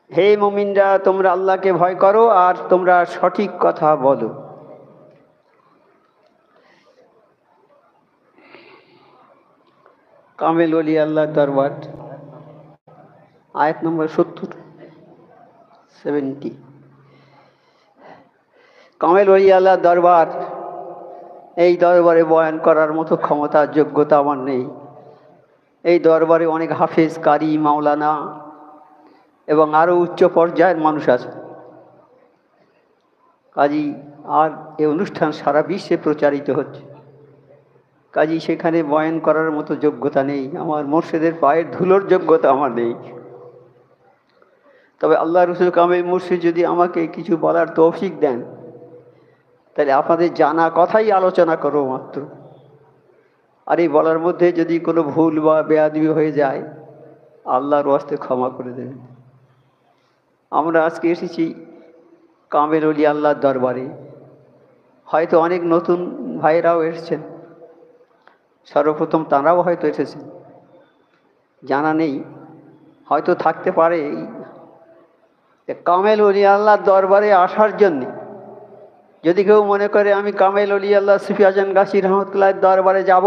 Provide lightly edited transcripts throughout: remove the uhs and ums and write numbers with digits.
হে মুমিনরা, তোমরা আল্লাহকে ভয় করো আর তোমরা সঠিক কথা বলো। কামেল ওলি আল্লাহর দরবার, আয়াত নম্বর 70। কামেল ওলি আল্লাহর দরবার, এই দরবারে বয়ান করার মতো ক্ষমতা যোগ্যতা আমার নেই। এই দরবারে অনেক হাফেজ, কারি, মাওলানা এবং আরও উচ্চ পর্যায়ের মানুষ আছে। কাজী আর এই অনুষ্ঠান সারা বিশ্বে প্রচারিত হচ্ছে, কাজী সেখানে বয়ান করার মতো যোগ্যতা নেই। আমার মুর্শিদের পায়ের ধুলোর যোগ্যতা আমার নেই। তবে আল্লাহ রসুল কামেল মুর্শিদ যদি আমাকে কিছু বলার তৌফিক দেন, তাহলে আপনাদের জানা কথাই আলোচনা করো মাত্র। আর এই বলার মধ্যে যদি কোনো ভুল বা বেয়াদবি হয়ে যায়, আল্লাহর ওয়াস্তে ক্ষমা করে দেবেন। আমরা আজকে এসেছি কামেল ওলি আল্লাহর দরবারে। হয়তো অনেক নতুন ভাইরাও এসেছেন, সর্বপ্রথম তাঁরাও হয়তো এসেছেন, জানা নেই, হয়তো থাকতে পারে। কামেল ওলি আল্লাহর দরবারে আসার জন্যে যদি কেউ মনে করে আমি কামেল ওলি আল্লাহ সুফি আজান গাছি রহমতুল্লাহর দরবারে যাব,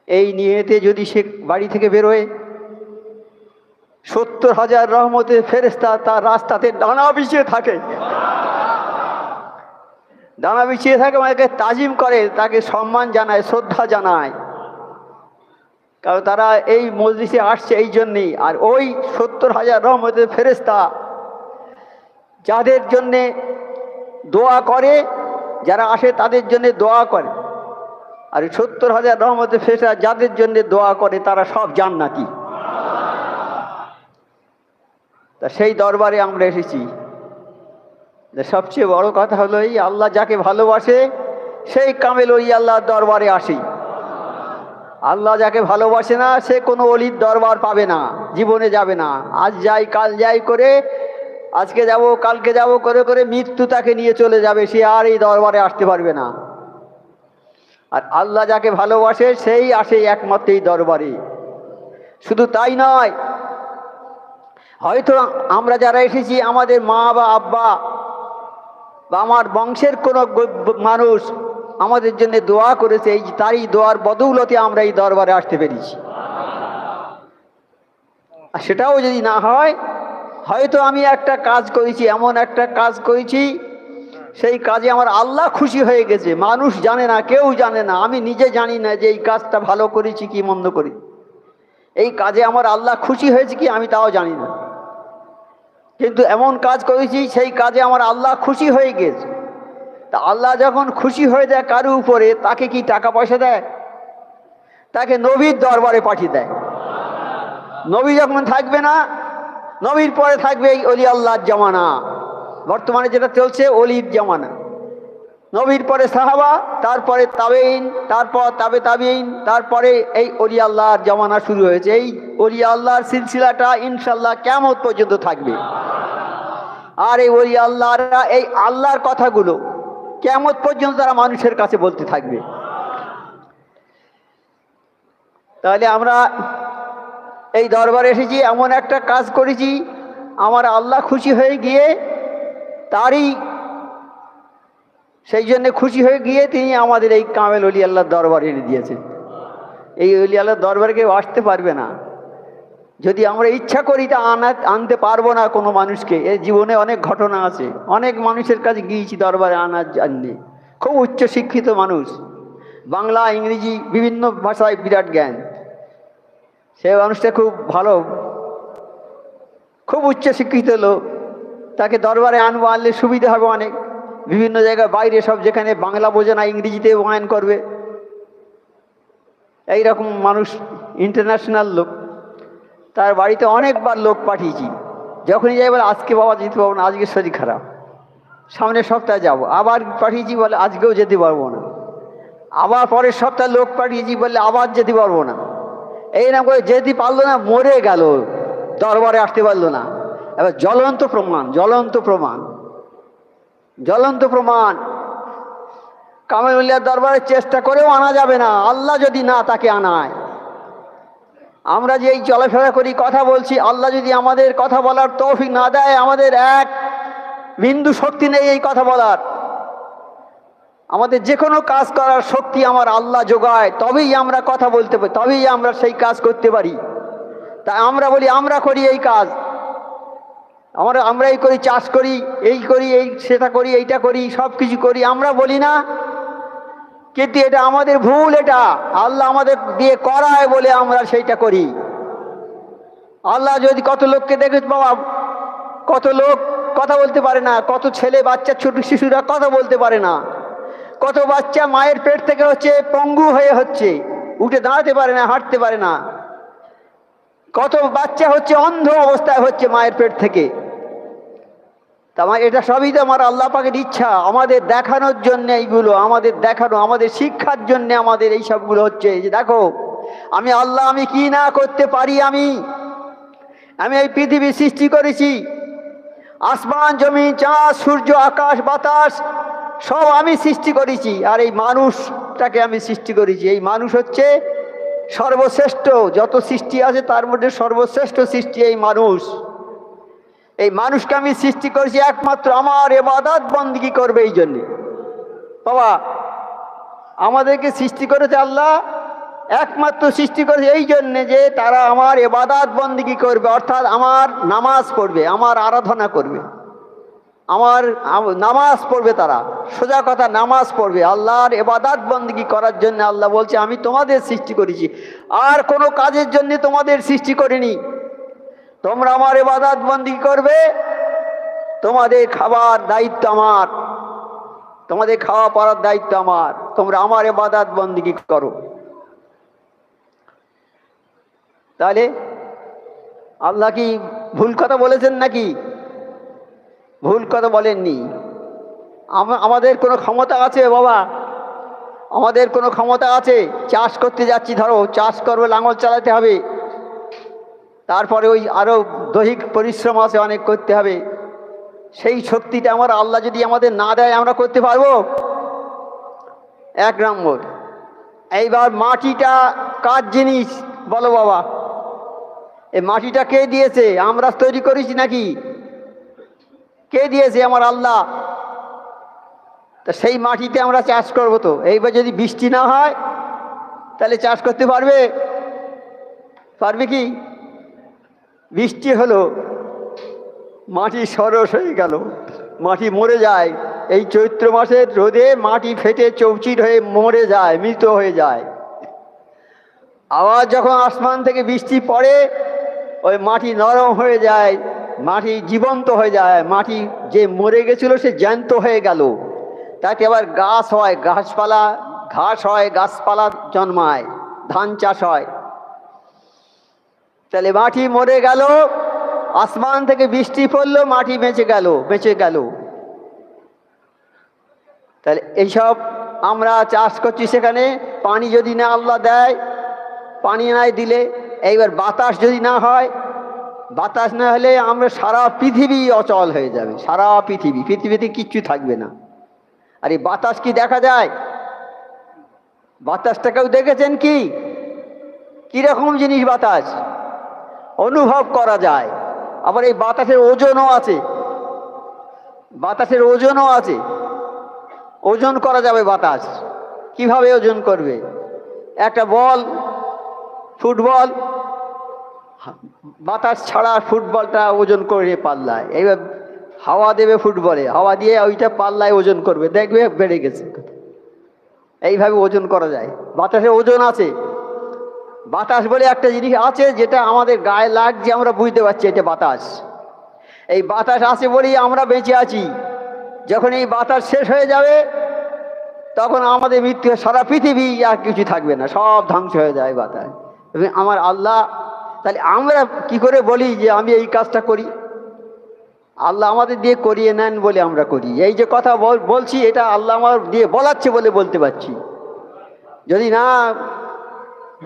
এই নিয়েতে যদি সে বাড়ি থেকে বেরোয়, 70,000 রহমতের ফেরেশতা তার রাস্তাতে ডানা বিছিয়ে থাকে। ডানা বিছিয়ে থাকে, আমাকে তাজিম করে, তাকে সম্মান জানায়, শ্রদ্ধা জানায়, কারণ তারা এই মজলিসে আসছে এই জন্যেই। আর ওই 70,000 রহমতের ফেরেশতা যাদের জন্যে দোয়া করে, যারা আসে তাদের জন্য দোয়া করে, আর 70,000 রহমতের ফেরেশতা যাদের জন্য দোয়া করে তারা সব জান্নাতি। তা সেই দরবারে আমরা এসেছি। সবচেয়ে বড় কথা হলো এই আল্লাহ যাকে ভালোবাসে সেই কামেল ওলি আল্লাহর দরবারে আসে। আল্লাহ যাকে ভালোবাসে না সে কোনো অলির দরবার পাবে না, জীবনে যাবে না। আজ যাই কাল যাই করে, আজকে যাব কালকে যাব করে করে মৃত্যু তাকে নিয়ে চলে যাবে, সে আর এই দরবারে আসতে পারবে না। আর আল্লাহ যাকে ভালোবাসে সেই আসে একমাত্র এই দরবারে। শুধু তাই নয়, হয়তো আমরা যারা এসেছি আমাদের মা বা আব্বা বা আমার বংশের কোনো মানুষ আমাদের জন্য দোয়া করেছে, এই তারই দোয়ার বদৌলতে আমরা এই দরবারে আসতে পেরেছি। আর সেটাও যদি না হয়, হয়তো আমি একটা কাজ করেছি, এমন একটা কাজ করেছি, সেই কাজে আমার আল্লাহ খুশি হয়ে গেছে, মানুষ জানে না, কেউ জানে না, আমি নিজে জানি না যে এই কাজটা ভালো করেছি কি মন্দ করি। এই কাজে আমার আল্লাহ খুশি হয়েছে কি আমি তাও জানি না, কিন্তু এমন কাজ করেছি সেই কাজে আমার আল্লাহ খুশি হয়ে গেছে। তা আল্লাহ যখন খুশি হয়ে যায় কারো উপরে, তাকে কি টাকা পয়সা দেয়? তাকে নবীর দরবারে পাঠিয়ে দেয়। নবী যখন থাকবে না, নবীর পরে থাকবে এই অলি আল্লাহর জামানা। বর্তমানে যেটা চলছে অলির জামানা। নবীর পরে সাহাবা, তারপরে তাবেইন, তারপর তাবে তাবেইন, তারপরে এই অলি আল্লাহর জামানা শুরু হয়েছে। এই অলি আল্লাহর সিলসিলাটা ইনশাল্লাহ কিয়ামত পর্যন্ত থাকবে। আর এই অলি আল্লাহরা এই আল্লাহর কথাগুলো কিয়ামত পর্যন্ত তারা মানুষের কাছে বলতে থাকবে। তাহলে আমরা এই দরবারে এসেছি, এমন একটা কাজ করেছি, আমার আল্লাহ খুশি হয়ে গিয়ে তারই সেই জন্য খুশি হয়ে গিয়ে তিনি আমাদের এই কামেল অলি আল্লাহর দরবারে এনে দিয়েছেন। এই অলি আল্লাহর দরবারে কেউ আসতে পারবে না, যদি আমরা ইচ্ছা করি তা আনতে পারবো না কোনো মানুষকে। এর জীবনে অনেক ঘটনা আছে, অনেক মানুষের কাছে গিয়েছি দরবারে আনার জন্যে, খুব উচ্চ শিক্ষিত মানুষ, বাংলা ইংরেজি বিভিন্ন ভাষায় বিরাট জ্ঞান, সে মানুষটা খুব ভালো, খুব উচ্চ শিক্ষিত লোক, তাকে দরবারে আনবো, আনলে সুবিধা হবে অনেক। বিভিন্ন জায়গায় বাইরে সব যেখানে বাংলা বোঝে না ইংরেজিতে বয়ান করবে, এইরকম মানুষ ইন্টারন্যাশনাল লোক। তার বাড়িতে অনেকবার লোক পাঠিয়েছি, যখনই যাই বলে আজকে বাবা যেতে পারবো না, আজকে শরীর খারাপ, সামনের সপ্তাহে যাব। আবার পাঠিয়েছি, বলে আজকেও যেতে পারবো না। আবার পরের সপ্তাহে লোক পাঠিয়েছি, বললে আবার যেতে পারবো না। এইরকম করে যেতে পারলো না, মরে গেল, দরবারে আসতে পারলো না। এবার জ্বলন্ত প্রমাণ, জ্বলন্ত প্রমাণ, জ্বলন্ত প্রমাণ। কামেল উলিয়ার দরবারে চেষ্টা করেও আনা যাবে না, আল্লাহ যদি না তাকে আনায়। আমরা যে এই চলাফেরা করি, কথা বলছি, আল্লাহ যদি আমাদের কথা বলার তৌফিক না দেয়, আমাদের এক বিন্দু শক্তি নেই এই কথা বলার। আমাদের যে কোনো কাজ করার শক্তি আমার আল্লাহ যোগায়, তবেই আমরা কথা বলতে পারি, তবেই আমরা সেই কাজ করতে পারি। তাই আমরা বলি আমরা করি এই কাজ, আমরা এই করি, চাষ করি, এই করি, এই সেটা করি, এইটা করি, সব কিছু করি, আমরা বলি না। কিন্তু এটা আমাদের ভুল, এটা আল্লাহ আমাদের দিয়ে করায় বলে আমরা সেইটা করি। আল্লাহ যদি কত লোককে দেখে বাবা, কত লোক কথা বলতে পারে না, কত ছেলে বাচ্চা ছোট শিশুরা কথা বলতে পারে না, কত বাচ্চা মায়ের পেট থেকে হচ্ছে পঙ্গু হয়ে হচ্ছে, উঠে দাঁড়াতে পারে না, হাঁটতে পারে না, কত বাচ্চা হচ্ছে অন্ধ অবস্থায় হচ্ছে মায়ের পেট থেকে। এটা সবই তো আমার আল্লাহ পাকের ইচ্ছা, আমাদের দেখানোর জন্য এইগুলো, আমাদের দেখানো, আমাদের শিক্ষার জন্য আমাদের এই সবগুলো হচ্ছে। যে দেখো আমি আল্লাহ, আমি কি না করতে পারি। আমি এই পৃথিবী সৃষ্টি করেছি, আসমান জমি চাঁদ সূর্য আকাশ বাতাস সব আমি সৃষ্টি করেছি, আর এই মানুষটাকে আমি সৃষ্টি করেছি। এই মানুষ হচ্ছে সর্বশ্রেষ্ঠ, যত সৃষ্টি আছে তার মধ্যে সর্বশ্রেষ্ঠ সৃষ্টি এই মানুষ। এই মানুষকে আমি সৃষ্টি করেছি একমাত্র আমার ইবাদত বন্দেগী করবে এই জন্যে। বাবা, আমাদেরকে সৃষ্টি করেছে আল্লাহ, একমাত্র সৃষ্টি করেছে এই জন্যে যে তারা আমার ইবাদত বন্দেগী করবে, অর্থাৎ আমার নামাজ পড়বে, আমার আরাধনা করবে, আমার নামাজ পড়বে। তারা সোজা কথা নামাজ পড়বে, আল্লাহর ইবাদত বন্দেগী করার জন্য আল্লাহ বলছে আমি তোমাদের সৃষ্টি করেছি, আর কোনো কাজের জন্য তোমাদের সৃষ্টি করিনি। তোমরা আমার ইবাদত বন্দেগী করবে, তোমাদের খাবার দায়িত্ব আমার, তোমাদের খাওয়া পড়ার দায়িত্ব আমার, তোমরা আমার ইবাদত বন্দেগী করো। তাহলে আল্লাহ কি ভুল কথা বলেছেন নাকি? ভুল কথা বলেননি। আমাদের কোনো ক্ষমতা আছে বাবা? আমাদের কোনো ক্ষমতা আছে? চাষ করতে যাচ্ছি, ধরো চাষ করবে, লাঙল চালাতে হবে, তারপরে ওই আরো দৈহিক পরিশ্রম আছে, অনেক করতে হবে। সেই শক্তিটা আমার আল্লাহ যদি আমাদের না দেয়, আমরা করতে পারবো? এক নম্বর। এইবার মাটিটা কার জিনিস বলো বাবা? এই মাটিটা কে দিয়েছে? আমরা তৈরি করেছি নাকি? কে দিয়েছে? আমার আল্লাহ। তা সেই মাটিতে আমরা চাষ করবো তো। এইবার যদি বৃষ্টি না হয় তাহলে চাষ করতে পারবে? পারবে কি? বৃষ্টি হলো, মাটি সরস হয়ে গেল, মাটি মরে যায়। এই চৈত্র মাসের রোদে মাটি ফেটে চৌচির হয়ে মরে যায়, মৃত হয়ে যায়। আবার যখন আসমান থেকে বৃষ্টি পড়ে, ওই মাটি নরম হয়ে যায়, মাটি জীবন্ত হয়ে যায়, মাটি যে মরে গেছিল সে জ্যান্ত হয়ে গেল। তাতে আবার গাছ হয়, ঘাসপালা, ঘাস হয়, গাছপালা জন্মায়, ধান চাষ হয়। তাহলে মাটি মরে গেল, আসমান থেকে বৃষ্টি পড়লো, মাটি বেঁচে গেল। তাহলে এইসব আমরা চাষ করছি, সেখানে পানি যদি না আল্লাহ দেয়, পানি নাই দিলে, এইবার বাতাস যদি না হয়, বাতাস না হলে আমরা সারা পৃথিবী অচল হয়ে যাবে, সারা পৃথিবীতে কিচ্ছু থাকবে না। আর এই বাতাস কি দেখা যায়? বাতাসটাকেও দেখেছেন কি? কিরকম জিনিস বাতাস? অনুভব করা যায়। আবার এই বাতাসের ওজনও আছে, বাতাসের ওজনও আছে, ওজন করা যাবে। বাতাস কিভাবে ওজন করবে? একটা বল, ফুটবল, বাতাস ছাড়া ফুটবলটা ওজন করে পাল্লায়, এইবার হাওয়া দেবে ফুটবলে, হাওয়া দিয়ে ওইটা পাল্লায় ওজন করবে, দেখবে বেড়ে গেছে। এইভাবে ওজন করা যায়। বাতাসের ওজন আছে। বাতাস বলে একটা জিনিস আছে যেটা আমাদের গায়ে লাগছে, আমরা বুঝতে পারছি এটা বাতাস। এই বাতাস আছে বলেই আমরা বেঁচে আছি। যখন এই বাতাস শেষ হয়ে যাবে, তখন আমাদের মৃত্যু, সারা পৃথিবী আর কিছু থাকবে না, সব ধ্বংস হয়ে যায় বাতাস। এবং আমার আল্লাহ, তাহলে আমরা কি করে বলি যে আমি এই কাজটা করি? আল্লাহ আমাদের দিয়ে করিয়ে নেন বলে আমরা করি। এই যে কথা বলছি, এটা আল্লাহ আমার দিয়ে বলাচ্ছে বলে বলতে পারছি। যদি না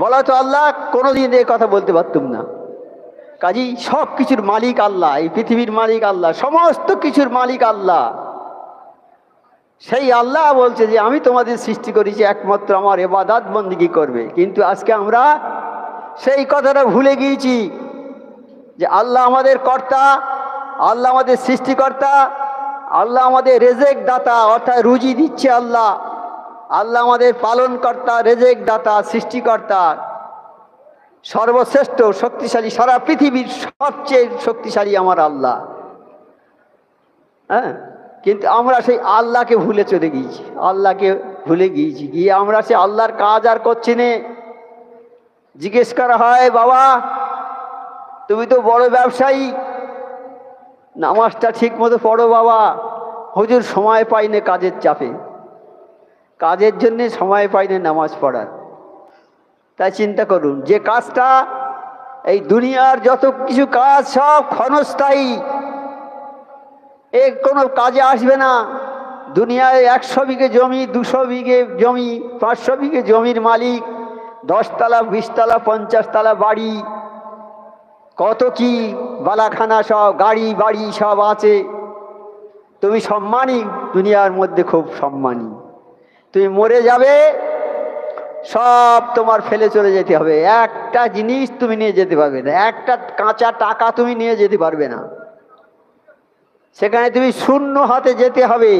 বলা তো আল্লাহ কোনোদিন এই কথা বলতে পারতাম না। কাজেই সব কিছুর মালিক আল্লাহ, এই পৃথিবীর মালিক আল্লাহ, সমস্ত কিছুর মালিক আল্লাহ। সেই আল্লাহ বলছে যে আমি তোমাদের সৃষ্টি করেছি একমাত্র আমার ইবাদত বন্দেগী করবে। কিন্তু আজকে আমরা সেই কথাটা ভুলে গিয়েছি যে আল্লাহ আমাদের কর্তা, আল্লাহ আমাদের সৃষ্টিকর্তা, আল্লাহ আমাদের রেজেক দাতা, অর্থাৎ রুজি দিচ্ছে আল্লাহ। আল্লাহ আমাদের পালনকর্তা, রেজেক দাতা, সৃষ্টিকর্তা, সর্বশ্রেষ্ঠ শক্তিশালী, সারা পৃথিবীর সবচেয়ে শক্তিশালী আমার আল্লাহ। হ্যাঁ, কিন্তু আমরা সেই আল্লাহকে ভুলে চলে গিয়েছি, আল্লাহকে ভুলে গিয়েছি। গিয়ে আমরা সে আল্লাহর কাজ আর করছি না। জিজ্ঞেস করা হয়, বাবা তুমি তো বড় ব্যবসায়ী, নামাজটা ঠিক মতো পড়ো বাবা। হুজুর সময় পাই না, কাজের চাপে, কাজের জন্যে সময় পাই না নামাজ পড়ার। তাই চিন্তা করুন, যে কাজটা এই দুনিয়ার যত কিছু কাজ সব ক্ষণস্থায়ী, এ কোনো কাজে আসবে না। দুনিয়ায় 100 বিঘে জমি, 200 বিঘে জমি, 500 বিঘে জমির মালিক, 10 তলা, 20 তলা, 50 তলা বাড়ি, কত কি বালাখানা, সব গাড়ি বাড়ি সব আছে। তুমি সম্মানী, দুনিয়ার মধ্যে খুব সম্মানী। তুমি মরে যাবে, সব তোমার ফেলে চলে যেতে হবে। একটা জিনিস তুমি নিয়ে যেতে পারবে না, একটা কাঁচা টাকা তুমি নিয়ে যেতে পারবে না। সেখানে তুমি শূন্য হাতে যেতে হবে।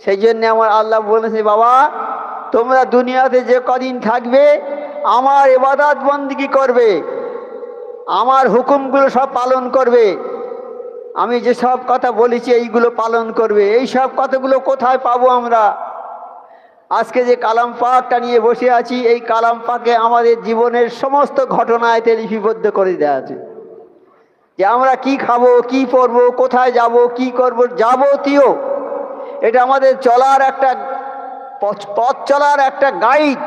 সেই জন্য আমার আল্লাহ বলেছে, বাবা তোমরা দুনিয়াতে যে কদিন থাকবে আমার ইবাদত বন্দেগী করবে, আমার হুকুমগুলো সব পালন করবে, আমি যেসব কথা বলেছি এইগুলো পালন করবে। এই সব কথাগুলো কোথায় পাবো আমরা? আজকে যে কালাম পাকটা নিয়ে বসে আছি, এই কালাম পাকে আমাদের জীবনের সমস্ত ঘটনায় লিপিবদ্ধ করে দেওয়া আছে, যে আমরা কি খাবো, কি পরবো, কোথায় যাব, কি করব, যাবতীয় এটা আমাদের চলার একটা পথ চলার একটা গাইড।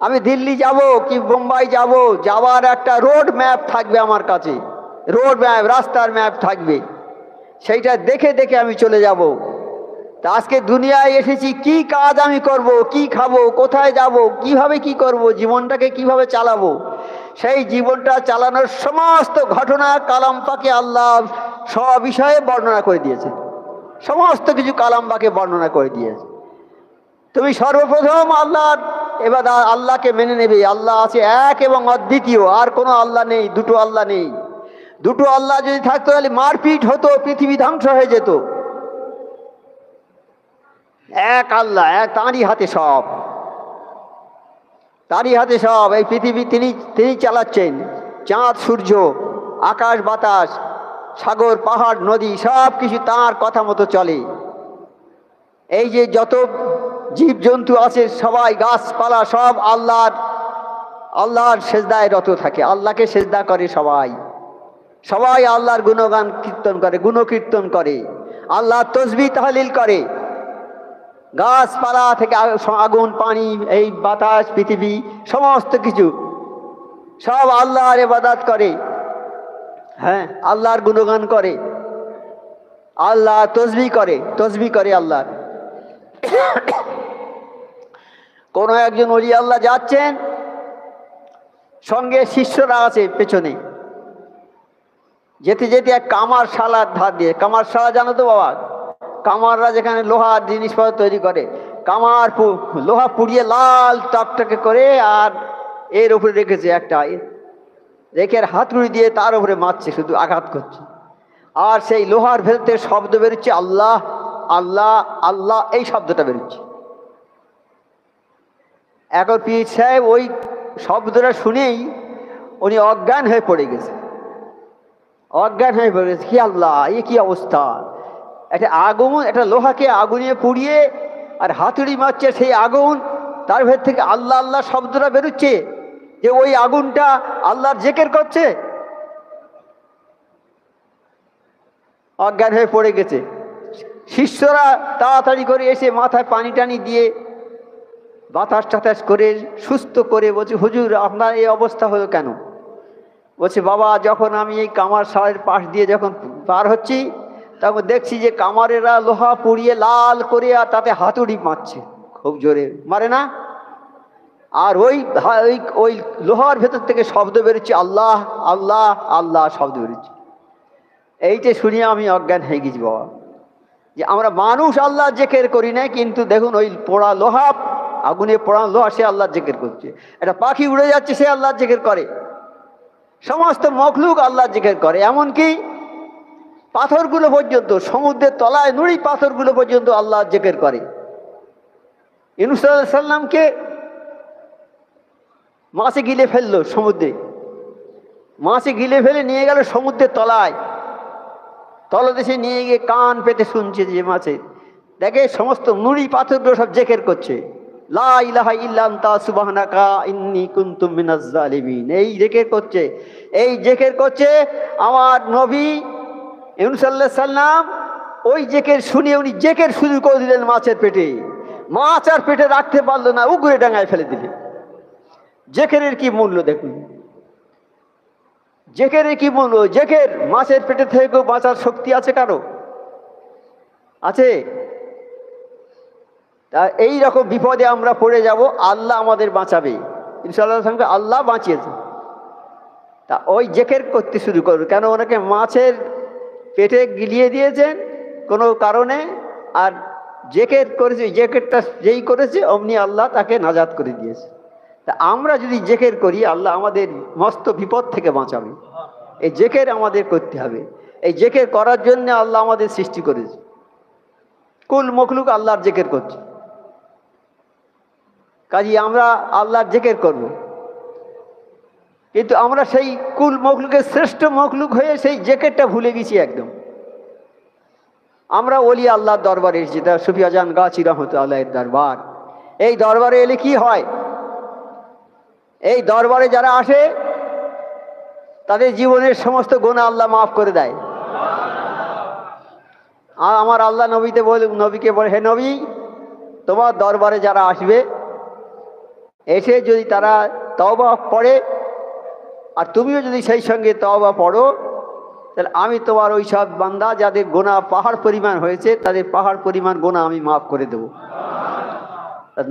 আমি দিল্লি যাব কি বোম্বাই যাব, যাওয়ার একটা রোড ম্যাপ থাকবে আমার কাছে, রোড ম্যাপ, রাস্তার ম্যাপ থাকবে, সেইটা দেখে দেখে আমি চলে যাব। তা আজকে দুনিয়ায় এসেছি, কি কাজ আমি করব, কি খাবো, কোথায় যাব, কিভাবে কি করব, জীবনটাকে কিভাবে চালাবো, সেই জীবনটা চালানোর সমস্ত ঘটনা কালাম পাকে আল্লাহ সব বিষয়ে বর্ণনা করে দিয়েছে। সমস্ত কিছু কালাম পাকে বর্ণনা করে দিয়েছে। তুমি সর্বপ্রথম আল্লাহর এবার আল্লাহকে মেনে নেবে। আল্লাহ আছে এক এবং অদ্বিতীয়, আর কোনো আল্লাহ নেই, দুটো আল্লাহ নেই। দুটো আল্লাহ যদি থাকতো তাহলে মারপিট হতো, পৃথিবী ধ্বংস হয়ে যেত। এক আল্লাহ, এক, তাঁরই হাতে সব, তারই হাতে সব। এই পৃথিবী তিনি চালাচ্ছেন। চাঁদ সূর্য, আকাশ বাতাস, সাগর পাহাড় নদী সব কিছু তাঁর কথা মতো চলে। এই যে যত জীবজন্তু আছে সবাই, গাছপালা সব আল্লাহর সেজদায় রত থাকে, আল্লাহকে সেজদা করে সবাই। সবাই আল্লাহর গুণগান কীর্তন করে, গুণকীর্তন করে, আল্লাহর তসবিহ তাহলিল করে। গাছপালা থেকে আগুন, পানি, এই বাতাস, পৃথিবী সমস্ত কিছু সব আল্লাহর ইবাদত করে। হ্যাঁ, আল্লাহর গুণগান করে, আল্লাহ তসবিহ করে আল্লাহর। কোন একজন ওলি আল্লাহ যাচ্ছেন, সঙ্গে শিষ্যরা আছে পেছনে, যেতে যেতে এক কামার শালার ধার দিয়ে, কামার শালা জানো তো বাবা, কামাররা যেখানে লোহার জিনিসপত্র তৈরি করে, কামার লোহা পুড়িয়ে লাল টকটকে করে, আর এর উপরে রেখেছে একটা, রেখে হাতুড়ি দিয়ে তার উপরে মারছে, শুধু আঘাত করছে। আর সেই লোহার ভেতর থেকে শব্দ বেরোচ্ছে, আল্লাহ আল্লাহ আল্লাহ, এই শব্দটা বেরোচ্ছে। এখন পীর সাহেব ওই শব্দটা শুনেই উনি অজ্ঞান হয়ে পড়ে গেছে, অজ্ঞান হয়ে পড়ে গেছে। কি আল্লাহ, এ কি অবস্থা! একটা আগুন, একটা লোহাকে আগুনে পুড়িয়ে আর হাতুড়ি মারছে, সেই আগুন, তার ভেতর থেকে আল্লাহ আল্লাহ শব্দটা বেরোচ্ছে, যে ওই আগুনটা আল্লাহর জিকির করছে। অজ্ঞান হয়ে পড়ে গেছে। শিষ্যরা তাড়াতাড়ি করে এসে মাথায় পানি টানি দিয়ে বাতাস টাতাস করে সুস্থ করে বলছে, হুজুর আপনার এই অবস্থা হলো কেন? বলছে, বাবা যখন আমি এই কামার শালের পাশ দিয়ে যখন পার হচ্ছি, তখন দেখছি যে কামারেরা লোহা পুড়িয়ে লাল করে আর তাতে হাতুড়ি মারছে, খুব জোরে মারে না, আর ওই লোহার ভেতর থেকে শব্দ বেরোচ্ছে, আল্লাহ আল্লাহ আল্লাহ শব্দ বেরোচ্ছে। এইটা শুনিয়ে আমি অজ্ঞান হয়ে গেছি বাবা, যে আমরা মানুষ আল্লাহ জিকির করি না, কিন্তু দেখুন ওই পোড়া লোহা আগুনে পোড়ানো লোহা, সে আল্লাহর জিকির করছে। একটা পাখি উড়ে যাচ্ছে, সে আল্লাহর জিকির করে। সমস্ত মখলুক আল্লাহর জিকির করে। এমনকি পাথরগুলো পর্যন্ত, সমুদ্রের তলায় নুড়ি পাথরগুলো পর্যন্ত আল্লাহর জিকির করে। ইউনূস আলাইহিস সালামকে মাছে গিলে ফেললো সমুদ্রে, মাছে গিলে ফেলে নিয়ে গেল সমুদ্রের তলায়, তলদেশে নিয়ে গিয়ে কান পেতে শুনছে যে মাছে, দেখে সমস্ত নুড়ি পাথরগুলো সব জিকির করছে, লা ইলাহা ইল্লা আনতা সুবহানাকা ইন্নী কুনতু মিনাজ জালিমিন। এই জিকির করছে, এই জিকির করছে আমার নবী ইউনূস আলাইহিস সালাম। ওই জিকির শুনে উনি জিকির শুরু করে দিলেন মাছের পেটে। মাছ আর পেটে রাখতে পারলো না, উগরে ডাঙায় ফেলে দিলে। জিকিরের কি মূল্য দেখুন, জিকিরের কি মূল্য। জিকির, মাছের পেটে থেকেও বাঁচার শক্তি আছে কারো? আছে? তা এই রকম বিপদে আমরা পড়ে যাব, আল্লাহ আমাদের বাঁচাবে ইনশাআল্লাহ। আল্লাহ বাঁচিয়েছে। তা ওই জিকির করতে শুরু করুন। কেন? ওনাকে মাছের পেটে গিলিয়ে দিয়েছেন কোনো কারণে, আর জিকির করেছে, জিকিরটা যেই করেছে অমনি আল্লাহ তাকে নাজাত করে দিয়েছে। তা আমরা যদি জিকির করি, আল্লাহ আমাদের মস্ত বিপদ থেকে বাঁচাবে। এই জিকির আমাদের করতে হবে। এই জিকির করার জন্য আল্লাহ আমাদের সৃষ্টি করেছে। কুল মখলুক আল্লাহর জিকির করছে, কাজে আমরা আল্লাহর জিকির করব। কিন্তু আমরা সেই কুল মখলুকের শ্রেষ্ঠ মখলুক হয়ে সেই জিকিরটা ভুলে গেছি একদম। আমরা ওলি আল্লাহর দরবারে এসেছি, তা সুফি আজান গাছি রহমতুল্লাহের দরবার। এই দরবারে এলে কি হয়? এই দরবারে যারা আসে তাদের জীবনের সমস্ত গুনাহ আল্লাহ মাফ করে দেয়। আর আমার আল্লাহ নবীকে বলে, হে নবী, তোমার দরবারে যারা আসবে, এসে যদি তারা তওবা পড়ে, আর তুমিও যদি সেই সঙ্গে তওবা পড়ো, তাহলে আমি তোমার ওই সব বান্দা যাদের গুনাহ পাহাড় পরিমাণ হয়েছে, তাদের পাহাড় পরিমাণ গুনাহ আমি মাফ করে দেব।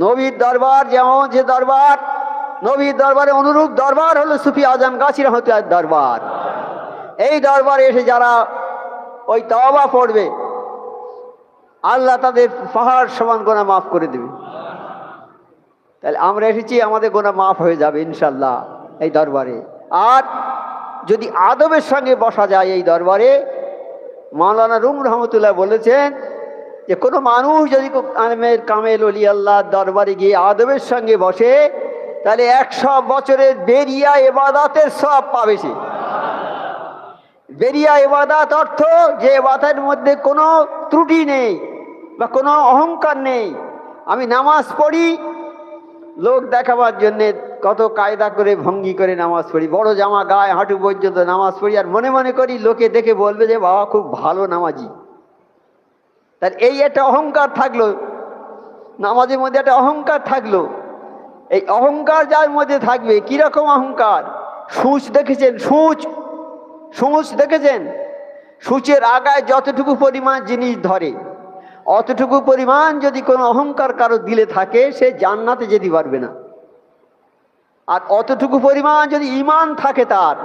নবীর দরবার যেমন যে দরবার, নবীর দরবারে অনুরূপ দরবার হলো সুফি আজম গাছি রহমতুল্লাহর দরবার। এই দরবারে এসে যারা ওই তওবা পড়বে, আল্লাহ তাদের পাহাড় সমান গুনাহ মাফ করে দেবে। তাহলে আমরা এসেছি, আমাদের গুনাহ মাফ হয়ে যাবে ইনশাল্লাহ এই দরবারে। আর যদি আদবের সঙ্গে বসা যায় এই দরবারে, মাওলানা রুম রহমতুল্লাহ বলেছেন যে কোনো মানুষ যদি কামেল ওলি আল্লাহর দরবারে গিয়ে আদবের সঙ্গে বসে, তাহলে 100 বছরের বেরিয়া ইবাদতের সওয়াব পাবে সে। বেরিয়া ইবাদত অর্থ যে ইবাদতের মধ্যে কোনো ত্রুটি নেই বা কোনো অহংকার নেই। আমি নামাজ পড়ি লোক দেখাবার জন্যে, কত কায়দা করে ভঙ্গি করে নামাজ পড়ি, বড় জামা গায়ে হাঁটু পর্যন্ত নামাজ পড়ি, আর মনে মনে করি লোকে দেখে বলবে যে বাবা খুব ভালো নামাজি। তার এই একটা অহংকার থাকলো, নামাজের মধ্যে একটা অহংকার থাকলো। এই অহংকার যার মধ্যে থাকবে, কিরকম অহংকার? সূচ দেখেছেন? সূচ দেখেছেন? সূচের আগায় যতটুকু পরিমাণ জিনিস ধরে, অতটুকু পরিমাণ যদি কোনো অহংকার কারো দিলে থাকে, সে জান্নাতে যেতে পারবে না। আর অতটুকু পরিমাণ যদি ঈমান থাকে তার,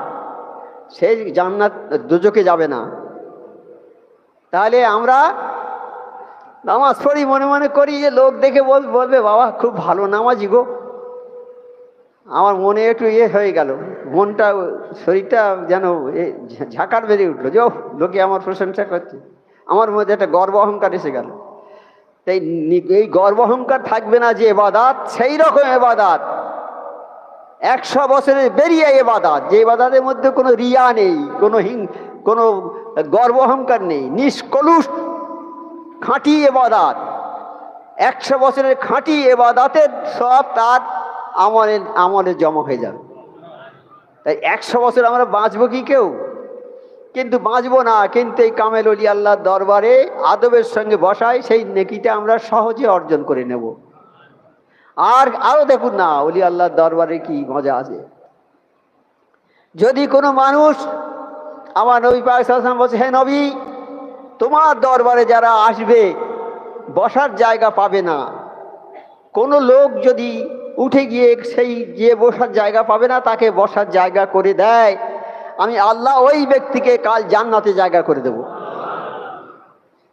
সে জান্নাত দোজখে যাবে না। তাহলে আমরা নামাজ পড়ি, মনে মনে করি যে লোক দেখে বলবে বাবা খুব ভালো নামাজি গো। আমার মনে একটু হয়ে গেল, মনটা, শরীরটা যেন ঝাঁকার বেড়ে উঠলো যে লোকে আমার প্রশংসা করছে। আমার মধ্যে একটা গর্ব অহংকার এসে গেল। এই গর্ব অহংকার থাকবে না যে ইবাদত, সেই রকম ইবাদত 100 বছরের বেরিয়ে ইবাদত, যে ইবাদতের মধ্যে কোনো রিয়া নেই, কোনো গর্ব অহংকার নেই, নিষ্কলুষ খাঁটি ইবাদত। 100 বছরের খাঁটি ইবাদতের সব তার আমলে জমা হয়ে যাবে। তাই 100 বছর আমরা বাঁচবো কি কেউ? কিন্তু বাঁচবো না। কিন্তু এই কামেল ওলি আল্লাহর দরবারে আদবের সঙ্গে বসাই, সেই নেকিটা আমরা সহজে অর্জন করে নেব। আর আরো দেখুন না, ওলি আল্লাহর দরবারে কি মজা আছে। যদি কোনো মানুষ, আমার নবী পাক সাল্লাল্লাহু আলাইহি ওয়াসাল্লাম বলছে, হে নবী, তোমার দরবারে যারা আসবে বসার জায়গা পাবে না। কোনো লোক যদি উঠে গিয়ে সেই যে বসার জায়গা পাবে না, তাকে বসার জায়গা করে দেয়, আমি আল্লাহ ওই ব্যক্তিকে কাল জান্নাতে জায়গা করে দেব।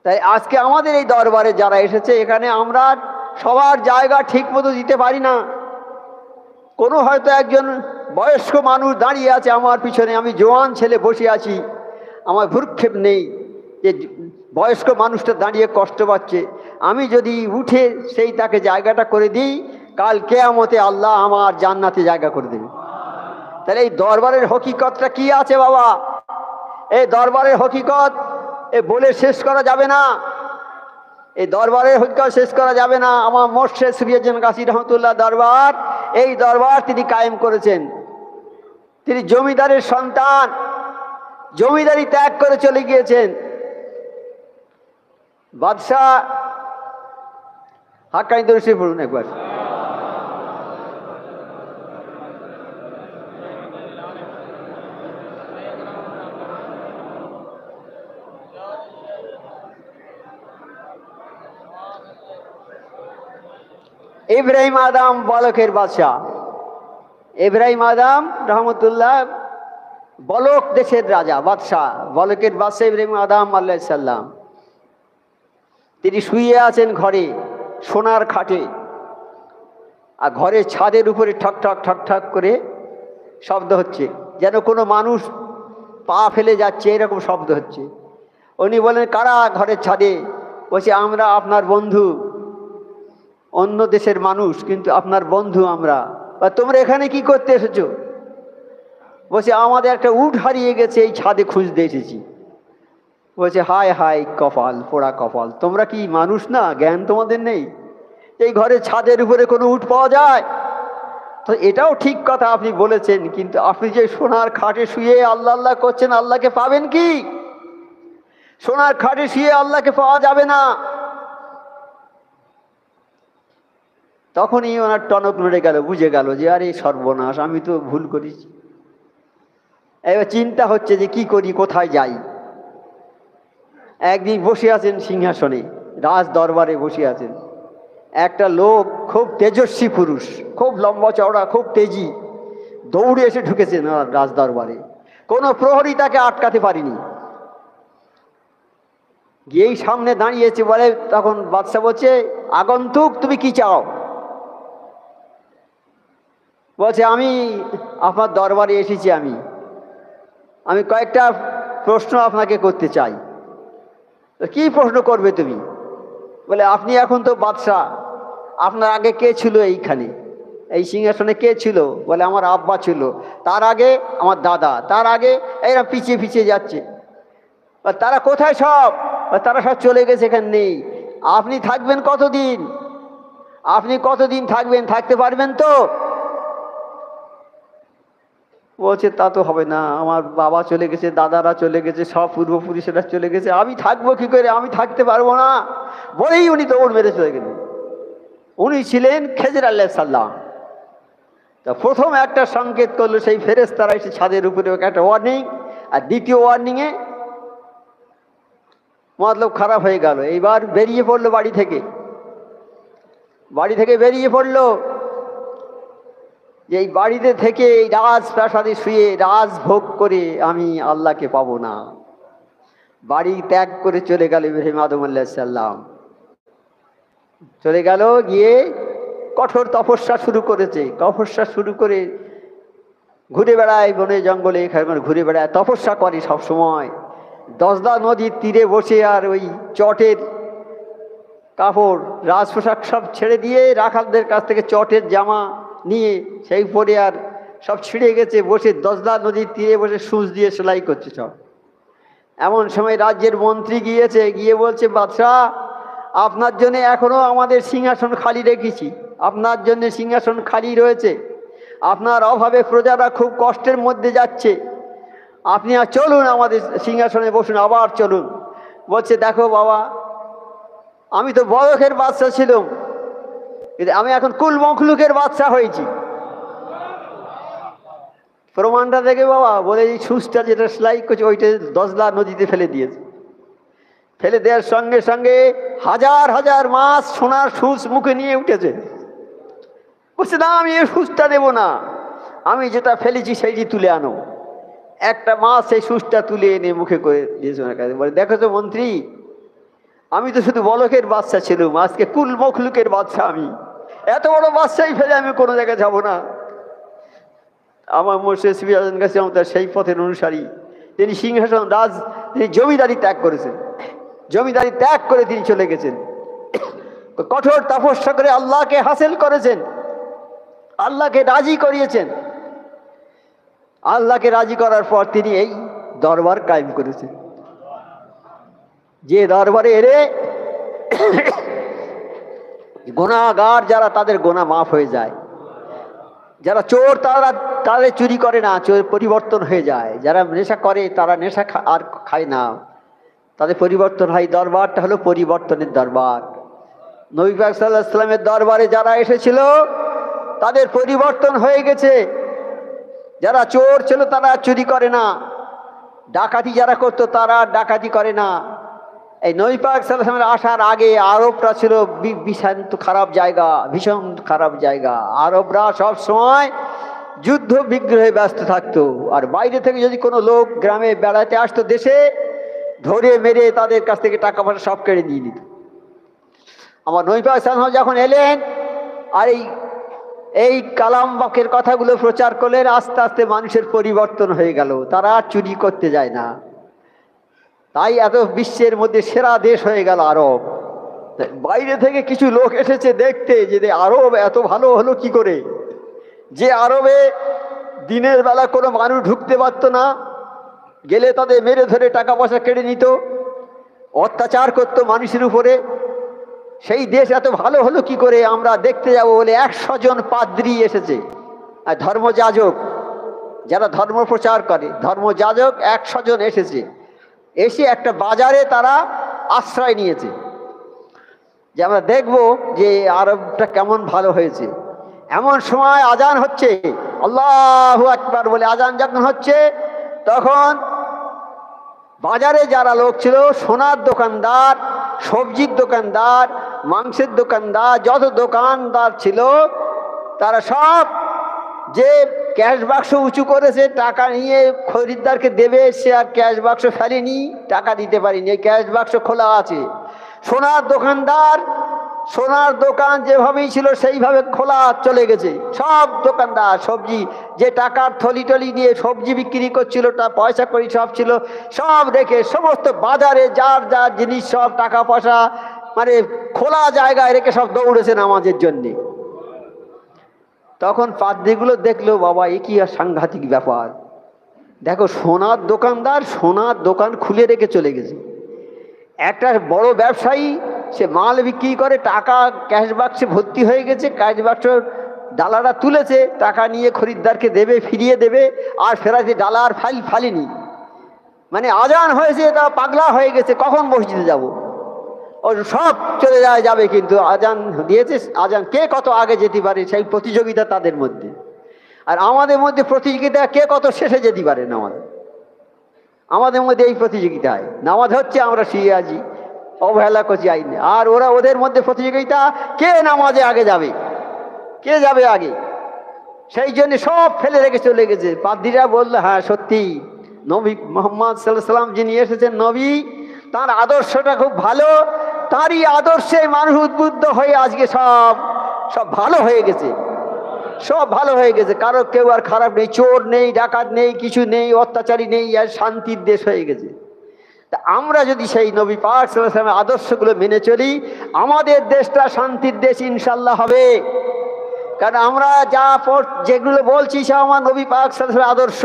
তাই আজকে আমাদের এই দরবারে যারা এসেছে, এখানে আমরা সবার জায়গা ঠিক মতো দিতে পারি না। কোনো হয়তো একজন বয়স্ক মানুষ দাঁড়িয়ে আছে আমার পিছনে, আমি জোয়ান ছেলে বসে আছি, আমার ভ্রুক্ষেপ নেই, যে বয়স্ক মানুষটা দাঁড়িয়ে কষ্ট পাচ্ছে, আমি যদি উঠে সেই তাকে জায়গাটা করে দিই, কাল কেয়ামতে আল্লাহ আমার জান্নাতে জায়গা করে দেবে। তাহলে এই দরবারের হকিকতটা কি আছে বাবা? এই দরবারের হকিকত বলে শেষ করা যাবে না। এই দরবারের হকিকত শেষ করা যাবে না। আমার মোর্শেদ সুফিউদ্দিন গাজী রহমতুল্লাহ দরবার, এই দরবার তিনি কায়েম করেছেন। তিনি জমিদারের সন্তান, জমিদারি ত্যাগ করে চলে গিয়েছেন। বাদশাহ হাক্কানি দরুদ শরীফ পড়ুন একবার। ইব্রাহিম আদম বলকের বাদশাহ, ইব্রাহিম আদম রহমতুল্লাহ বলক দেশের রাজা, বাদশাহ, বলকের বাদশাহ ইব্রাহিম আদম আলাইহিস সালাম। তিনি শুয়ে আছেন ঘরে, সোনার খাটে, আর ঘরের ছাদের উপরে ঠক ঠক ঠক ঠক করে শব্দ হচ্ছে, যেন কোনো মানুষ পা ফেলে যাচ্ছে, এরকম শব্দ হচ্ছে। উনি বলেন, কারা ঘরের ছাদে? বলছে, আমরা আপনার বন্ধু, অন্য দেশের মানুষ কিন্তু আপনার বন্ধু আমরা। তোমরা এখানে কি করতে এসেছো? বলছে, আমাদের একটা উট হারিয়ে গেছে, এই ছাদে খুঁজতে এসেছি। বলছে, হায় হায় কপাল, পোড়া কপাল, তোমরা কি মানুষ না? জ্ঞান তোমাদের নেই? এই ঘরের ছাদের উপরে কোনো উট পাওয়া যায়? তো এটাও ঠিক কথা আপনি বলেছেন, কিন্তু আপনি যে সোনার খাটে শুয়ে আল্লাহ আল্লাহ করছেন, আল্লাহকে পাবেন কি? সোনার খাটে শুয়ে আল্লাহকে পাওয়া যাবে না। তখনই ওনার টনক নড়ে গেল, বুঝে গেল যে আরে সর্বনাশ, আমি তো ভুল করেছি। এবার চিন্তা হচ্ছে যে কি করি, কোথায় যাই। একদিন বসে আছেন সিংহাসনে, রাজ দরবারে বসে আছেন একটা লোক, খুব তেজস্বী পুরুষ, খুব লম্বা চওড়া, খুব তেজি, দৌড়ে এসে ঢুকেছেন রাজ দরবারে। কোনো প্রহরী তাকে আটকাতে পারেনি। গিয়েই সামনে দাঁড়িয়েছে, বলে, তখন বাদশা বলছে, আগন্তুক তুমি কি চাও? বলছে, আমি আপনার দরবারে এসেছি, আমি কয়েকটা প্রশ্ন আপনাকে করতে চাই। কি প্রশ্ন করবে তুমি? বলে, আপনি এখন তো বাদশাহ, আপনার আগে কে ছিল এইখানে, এই সিংহাসনে কে ছিল? বলে, আমার আব্বা ছিল, তার আগে আমার দাদা, তার আগে, এরা পিছিয়ে পিছিয়ে যাচ্ছে। তারা কোথায় সব? তারা সব চলে গেছে, এখানে নেই। আপনি থাকবেন কতদিন? আপনি কতদিন থাকবেন? থাকতে পারবেন তো? বলছে, তা তো হবে না, আমার বাবা চলে গেছে, দাদারা চলে গেছে, সব পূর্বপুরুষেরা চলে গেছে, আমি থাকবো কি করে? আমি থাকতে পারবো না। বলেই উনি দৌড় মেরে চলে গেলেন। উনি ছিলেন খেজর আলাইহিস সালাম। তা প্রথম একটা সংকেত করলো সেই ফেরেশতারা এসে ছাদের উপরে, একটা ওয়ার্নিং। আর দ্বিতীয় ওয়ার্নিংয়ে মতলব খারাপ হয়ে গেল। এইবার বেরিয়ে পড়লো বাড়ি থেকে বেরিয়ে পড়লো যে এই বাড়িতে থেকে, এই রাজপ্রাসাদে শুয়ে রাজভোগ করে আমি আল্লাহকে পাবো না। বাড়ি ত্যাগ করে চলে গেল ইব্রাহিম আদম আলাইহিস সালাম। চলে গেল, গিয়ে কঠোর তপস্যা শুরু করেছে। তপস্যা শুরু করে ঘুরে বেড়ায় বনে জঙ্গলে, ঘুরে বেড়ায়, তপস্যা করে সব সময়। দজলা নদীর তীরে বসে আর ওই চটের কাপড়, রাজপোশাক সব ছেড়ে দিয়ে, রাখালদের কাছ থেকে চটের জামা নিয়ে সেই পরে আর সব ছিঁড়ে গেছে, বসে দজলা নদীর তীরে বসে সূচ দিয়ে সেলাই করছে সব। এমন সময় রাজ্যের মন্ত্রী গিয়েছে, গিয়ে বলছে, বাদশাহ, আপনার জন্য এখনো আমাদের সিংহাসন খালি রেখেছি, আপনার জন্য সিংহাসন খালি রয়েছে, আপনার অভাবে প্রজারা খুব কষ্টের মধ্যে যাচ্ছে, আপনি আর চলুন, আমাদের সিংহাসনে বসুন, আবার চলুন। বলছে, দেখো বাবা, আমি তো বলকের বাদশা ছিলাম, কিন্তু আমি এখন কুল মখলুকের বাদশা হয়েছি। প্রমাণটা দেখে বাবা, বলে, এই সুচটা যেটা সেলাই করছে ওইটা দজলা নদীতে ফেলে দিয়েছে। ফেলে দেওয়ার সঙ্গে সঙ্গে হাজার হাজার মাছ সোনার সুচ মুখে নিয়ে উঠেছে। বলছে, না, আমি এই সুচটা দেবো না, আমি যেটা ফেলেছি সেইটি তুলে আনো। একটা মাছ সেই সুচটা তুলে এনে মুখে করে দিয়েছে ওনার কাছে। বলে, দেখো তো মন্ত্রী, আমি তো শুধু বলকের বাচ্চা ছিলাম, আজকে কুল মখলুকের বাচ্চা। আমি এত বড় বাচ্চাই ফেলে আমি কোনো জায়গায় যাব না। আমার মুর্শিদ সিবি আজম গাছী রহমতুল্লাহ সেই পথের অনুসারী। তিনি সিংহাসন তিনি জমিদারি ত্যাগ করেছেন, জমিদারি ত্যাগ করে তিনি চলে গেছেন, কঠোর তপস্যা করে আল্লাহকে হাসিল করেছেন, আল্লাহকে রাজি করিয়েছেন। আল্লাহকে রাজি করার পর তিনি এই দরবার কায়েম করেছেন, যে দরবারে এলে গুনাহগার যারা তাদের গুনাহ মাফ হয়ে যায়, যারা চোর তাদের চুরি করে না, চোর পরিবর্তন হয়ে যায়, যারা নেশা করে তারা নেশা আর খায় না, তাদের পরিবর্তন হয়। দরবারটা হলো পরিবর্তনের দরবার। নবী পাক সাল্লাল্লাহু আলাইহি ওয়াসাল্লামের দরবারে যারা এসেছিল তাদের পরিবর্তন হয়ে গেছে। যারা চোর ছিল তারা চুরি করে না, ডাকাতি যারা করতো তারা ডাকাতি করে না। এই নবী পাক সাল্লাল্লাহু আলাইহি ওয়াসাল্লামের আসার আগে আরবরা ছিল ভীষণ খারাপ জায়গা, ভীষণ খারাপ জায়গা। আরবরা সব সময় যুদ্ধ বিগ্রহে ব্যস্ত থাকতো, আর বাইরে থেকে যদি কোনো লোক গ্রামে বেড়াতে আসতো দেশে, ধরে মেরে তাদের কাছ থেকে টাকা পয়সা সব কেড়ে নিয়ে নিত। আমার নবী পাক সাল্লাল্লাহু আলাইহি ওয়াসাল্লাম যখন এলেন আর এই কালাম বাকের কথাগুলো প্রচার করলেন, আস্তে আস্তে মানুষের পরিবর্তন হয়ে গেল, তারা আর চুরি করতে যায় না। তাই এত বিশ্বের মধ্যে সেরা দেশ হয়ে গেল আরব। বাইরে থেকে কিছু লোক এসেছে দেখতে যে আরব এত ভালো হলো কি করে, যে আরবে দিনের বেলা কোনো মানুষ ঢুকতে পারতো না, গেলে তাদের মেরে ধরে টাকা পয়সা কেড়ে নিত, অত্যাচার করতো মানুষের উপরে। সেই দেশ এত ভালো হলো কি করে আমরা দেখতে যাব বলে 100 জন পাদ্রী এসেছে, আর ধর্মযাজক যারা ধর্ম প্রচার করে, ধর্মযাজক 100 জন এসেছে। এসে একটা বাজারে তারা আশ্রয় নিয়েছে যে আমরা দেখব যে আরবটা কেমন ভালো হয়েছে। এমন সময় আজান হচ্ছে, আল্লাহু আকবার বলে আজান যখন হচ্ছে, তখন বাজারে যারা লোক ছিল, সোনার দোকানদার, সবজির দোকানদার, মাংসের দোকানদার, যত দোকানদার ছিল তারা সব যে ক্যাশ বাক্স উঁচু করেছে টাকা নিয়ে খরিদ্দারকে দেবে, সে আর ক্যাশ বাক্স ফেলেনি, টাকা দিতে পারিনি, ক্যাশ বাক্স খোলা আছে। সোনার দোকানদার, সোনার দোকান যেভাবেই ছিল সেইভাবে খোলা চলে গেছে। সব দোকানদার সবজি যে টাকার থলি টলি দিয়ে সবজি বিক্রি করছিল, তা পয়সা করি সব ছিল, সব রেখে সমস্ত বাজারে যার যার জিনিস সব টাকা পয়সা মানে খোলা জায়গায় রেখে সব দৌড়েছে নামাজের জন্যে। তখন পাদ্রীগুলো দেখলো, বাবা এ কি আর সাংঘাতিক ব্যাপার, দেখো সোনার দোকানদার সোনার দোকান খুলে রেখে চলে গেছে, একটা বড় ব্যবসায়ী সে মাল বিক্রি করে, টাকা ক্যাশ বাক্সে ভর্তি হয়ে গেছে, ক্যাশ বাক্স ডালারা তুলেছে, টাকা নিয়ে খরিদ্দারকে দেবে, ফিরিয়ে দেবে, আর ফেরাতে ডালা আর ফালিনি। মানে আজান হয়েছে, তা পাগলা হয়ে গেছে, কখন মসজিদে যাব, ও সব চলে যাবে, কিন্তু আজান দিয়েছে, আজান কে কত আগে যেতে পারে সেই প্রতিযোগিতা তাদের মধ্যে। আর আমাদের মধ্যে প্রতিযোগিতা কে কত শেষে যেতে পারে, আমাদের মধ্যে এই প্রতিযোগিতায় নামাজ হচ্ছে, আমরা শুয়ে আছি, অবহেলা করছি আইনে, আর ওদের মধ্যে প্রতিযোগিতা কে নামাজে আগে যাবে, কে যাবে আগে। সেই জন্য সব ফেলে রেখে চলে গেছে। পাদ্রীরা বললো, হ্যাঁ সত্যি নবী মুহাম্মদ সাল্লাল্লাহু আলাইহি ওয়াসাল্লাম যিনি এসেছেন নবী, তার আদর্শটা খুব ভালো, তারই আদর্শে মানুষ উদ্বুদ্ধ হয়ে আজকে সব ভালো হয়ে গেছে, সব ভালো হয়ে গেছে, কারো কেউ আর খারাপ নেই, চোর নেই, ডাকাত নেই, কিছু নেই, অত্যাচারী নেই, আর শান্তির দেশ হয়ে গেছে। তা আমরা যদি সেই নবী পাক সাল্লাল্লাহু আলাইহি ওয়াসাল্লামের আদর্শগুলো মেনে চলি, আমাদের দেশটা শান্তির দেশ ইনশাআল্লাহ হবে। কারণ আমরা যেগুলো বলছি সব আমার নবী পাক সাল্লাল্লাহু আলাইহি ওয়াসাল্লামের আদর্শ।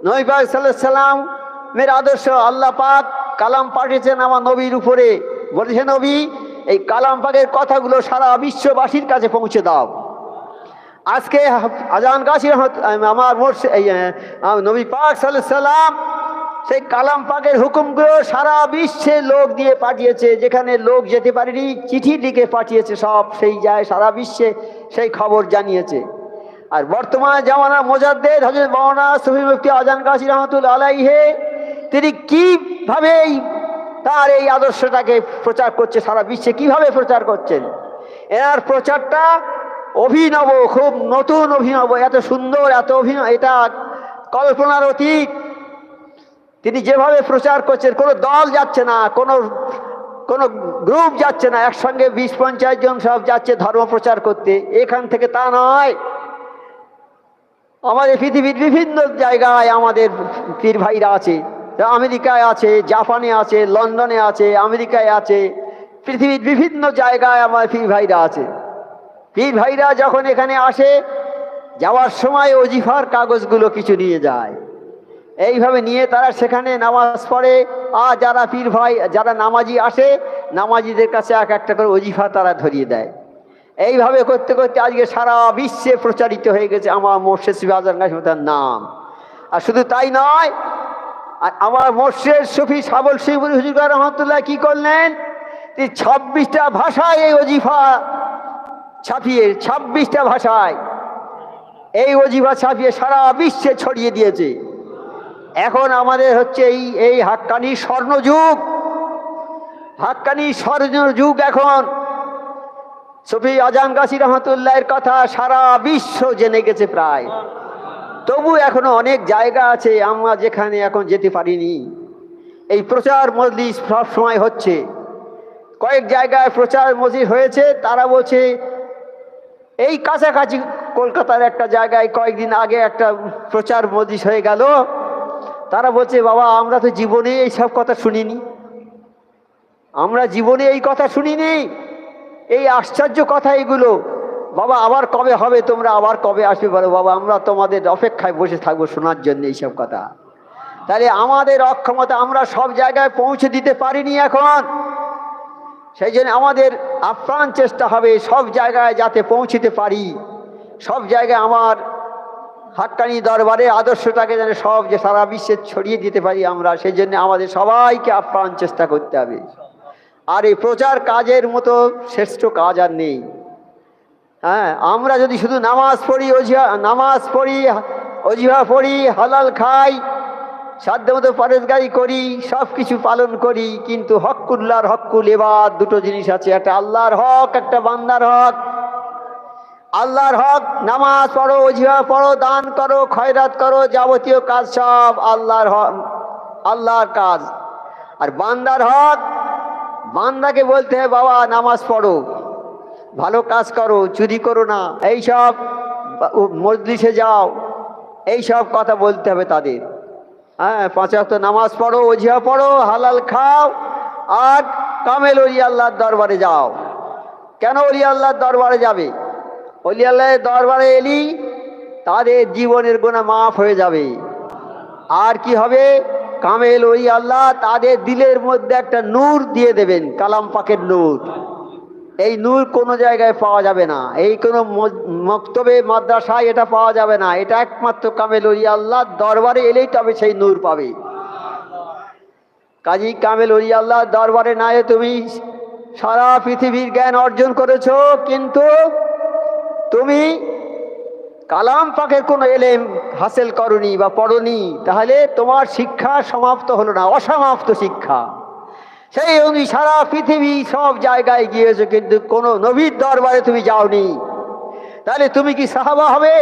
নবী পাক সাল্লাল্লাহু আলাইহি ওয়াসাল্লামের আদর্শ, আল্লাহ পাক কালাম পাঠিয়েছেন আমার নবীর উপরে, বলেছে নবী এই কালাম পাকের কথাগুলো সারা বিশ্ববাসীর কাছে পৌঁছে দাও। আজকে আজান গাছী আমার নবী পাক সাল্লাল্লাহু আলাইহি ওয়াসাল্লাম সেই কালাম পাকের হুকুমগুলো সারা বিশ্বে লোক দিয়ে পাঠিয়েছে, যেখানে লোক যেতে পারেনি চিঠি লিখে পাঠিয়েছে, সব সেই যায় সারা বিশ্বে সেই খবর জানিয়েছে। আর বর্তমানে জামানা মুজাদ্দেদ হযরত মাওলানা সুফি মুফতি আজান গাছী রহমাতুল্লাহ আলাইহি, তিনি কিভাবে তার এই আদর্শটাকে প্রচার করছে সারা বিশ্বে, কিভাবে প্রচার করছেন। এনার প্রচারটা অভিনব, খুব নতুন অভিনব, এত সুন্দর, এত অভিনব, এটা কল্পনার অতীত। তিনি যেভাবে প্রচার করছেন, কোনো দল যাচ্ছে না, কোনো কোনো গ্রুপ যাচ্ছে না, একসঙ্গে 20-50 জন সব যাচ্ছে ধর্ম প্রচার করতে, এখান থেকে তা নয়। আমাদের পৃথিবীর বিভিন্ন জায়গায় আমাদের পীর ভাইরা আছে, আমেরিকায় আছে, জাপানে আছে, লন্ডনে আছে, আমেরিকায় আছে, পৃথিবীর বিভিন্ন জায়গায় আমার পীর ভাইরা আছে। পীর ভাইরা যখন এখানে আসে, যাওয়ার সময় ওজিফার কাগজগুলো কিছু নিয়ে যায়, এইভাবে নিয়ে তারা সেখানে নামাজ পড়ে। আর যারা পীর ভাই, যারা নামাজি আসে, নামাজিদের কাছে এক একটা করে ওজিফা তারা ধরিয়ে দেয়। এইভাবে করতে করতে আজকে সারা বিশ্বে প্রচারিত হয়ে গেছে আমার মোর্শেদ শফি আজহার গাজী তার নাম। আর শুধু তাই নয়, আর আমার মোর্শেদ শফি সাবল শিবুল হুজুর রহমতুল্লাহ কি করলেন, 26টা ভাষায় এই ওজিফা ছাপিয়ে, 26টা ভাষায় এই ওজিফা ছাপিয়ে সারা বিশ্বে ছড়িয়ে দিয়েছে। এখন আমাদের হচ্ছে এই হাক্কানি স্বর্ণযুগ, হাক্কানি স্বর্ণযুগ। এখন শফি আজহার গাজী রহমতুল্লাহের কথা সারা বিশ্ব জেনে গেছে প্রায়। তবু এখনো অনেক জায়গা আছে আমরা যেখানে এখন যেতে পারিনি। এই প্রচার মজলিস সব সময় হচ্ছে, কয়েক জায়গায় প্রচার মজলিস হয়েছে। তারা বলছে এই কাছাকাছি কলকাতার একটা জায়গায় কয়েকদিন আগে একটা প্রচার মজলিস হয়ে গেল। তারা বলছে বাবা আমরা তো জীবনে এইসব কথা শুনিনি, আমরা জীবনে এই কথা শুনিনি, এই আশ্চর্য কথা এগুলো। বাবা আবার কবে হবে, তোমরা আবার কবে আসবে বলো বাবা, আমরা তোমাদের অপেক্ষায় বসে থাকবো শোনার জন্য এইসব কথা। তাহলে আমাদের অক্ষমতা, আমরা সব জায়গায় পৌঁছে দিতে পারিনি এখন। সেই জন্য আমাদের আপ্রাণ চেষ্টা হবে সব জায়গায় যাতে পৌঁছতে পারি, সব জায়গায় আমার হাক্কানি দরবারে আদর্শটাকে যেন সব যে সারা বিশ্বে ছড়িয়ে দিতে পারি আমরা। সেই জন্য আমাদের সবাইকে আপ্রাণ চেষ্টা করতে হবে। আর এই প্রচার কাজের মতো শ্রেষ্ঠ কাজ আর নেই। হ্যাঁ, আমরা যদি শুধু নামাজ পড়ি, অজিফা পড়ি, হালাল খাই, সাধ্য মতো পরেজগারি করি, সব কিছু পালন করি, কিন্তু হকুল্লাহর হকুল ইবাদ দুটো জিনিস আছে, একটা আল্লাহর হক, একটা বান্দার হক। আল্লাহর হক নামাজ পড়ো, অজিফা পড়ো, দান করো, খয়রাত করো, যাবতীয় কাজ সব আল্লাহর হক, আল্লাহর কাজ। আর বান্দার হক, বান্দাকে বলতে হয় বাবা নামাজ পড়ো, ভালো কাজ করো, চুরি করো না, এইসব মজলিসে যাও, এইসব কথা বলতে হবে তাদের। হ্যাঁ, 5 ওয়াক্ত নামাজ পড়ো, ওজিফা পড়ো, হালাল খাও, আর কামেল ওলি আল্লাহর দরবারে যাও। কেন ওলি আল্লাহর দরবারে যাবে? ওলি আল্লাহর দরবারে এলি তাদের জীবনের গুনাহ মাফ হয়ে যাবে। আর কি হবে? কামেল ওলি আল্লাহ তাদের দিলের মধ্যে একটা নূর দিয়ে দেবেন, কালাম পাকের নূর। এই নূর কোনো জায়গায় পাওয়া যাবে না, এই কোনো মক্তবে মাদ্রাসায় এটা পাওয়া যাবে না। এটা একমাত্র কামেল ওলি আল্লাহর দরবারে এলেই তবে সেই নূর পাবে। কাজী কামেল ওলি আল্লাহর দরবারে না এলে তুমি সারা পৃথিবীর জ্ঞান অর্জন করেছো, কিন্তু তুমি কালাম পাকের কোনো এলেম হাসিল করনি বা পড়নি, তাহলে তোমার শিক্ষা সমাপ্ত হলো না, অসমাপ্ত শিক্ষা। সেই অনুযায়ী সারা পৃথিবী সব জায়গায় গিয়েছো, কিন্তু কোনো নবীর দরবারে তুমি যাওনি, তাহলে তুমি কি সাহাবা হবে?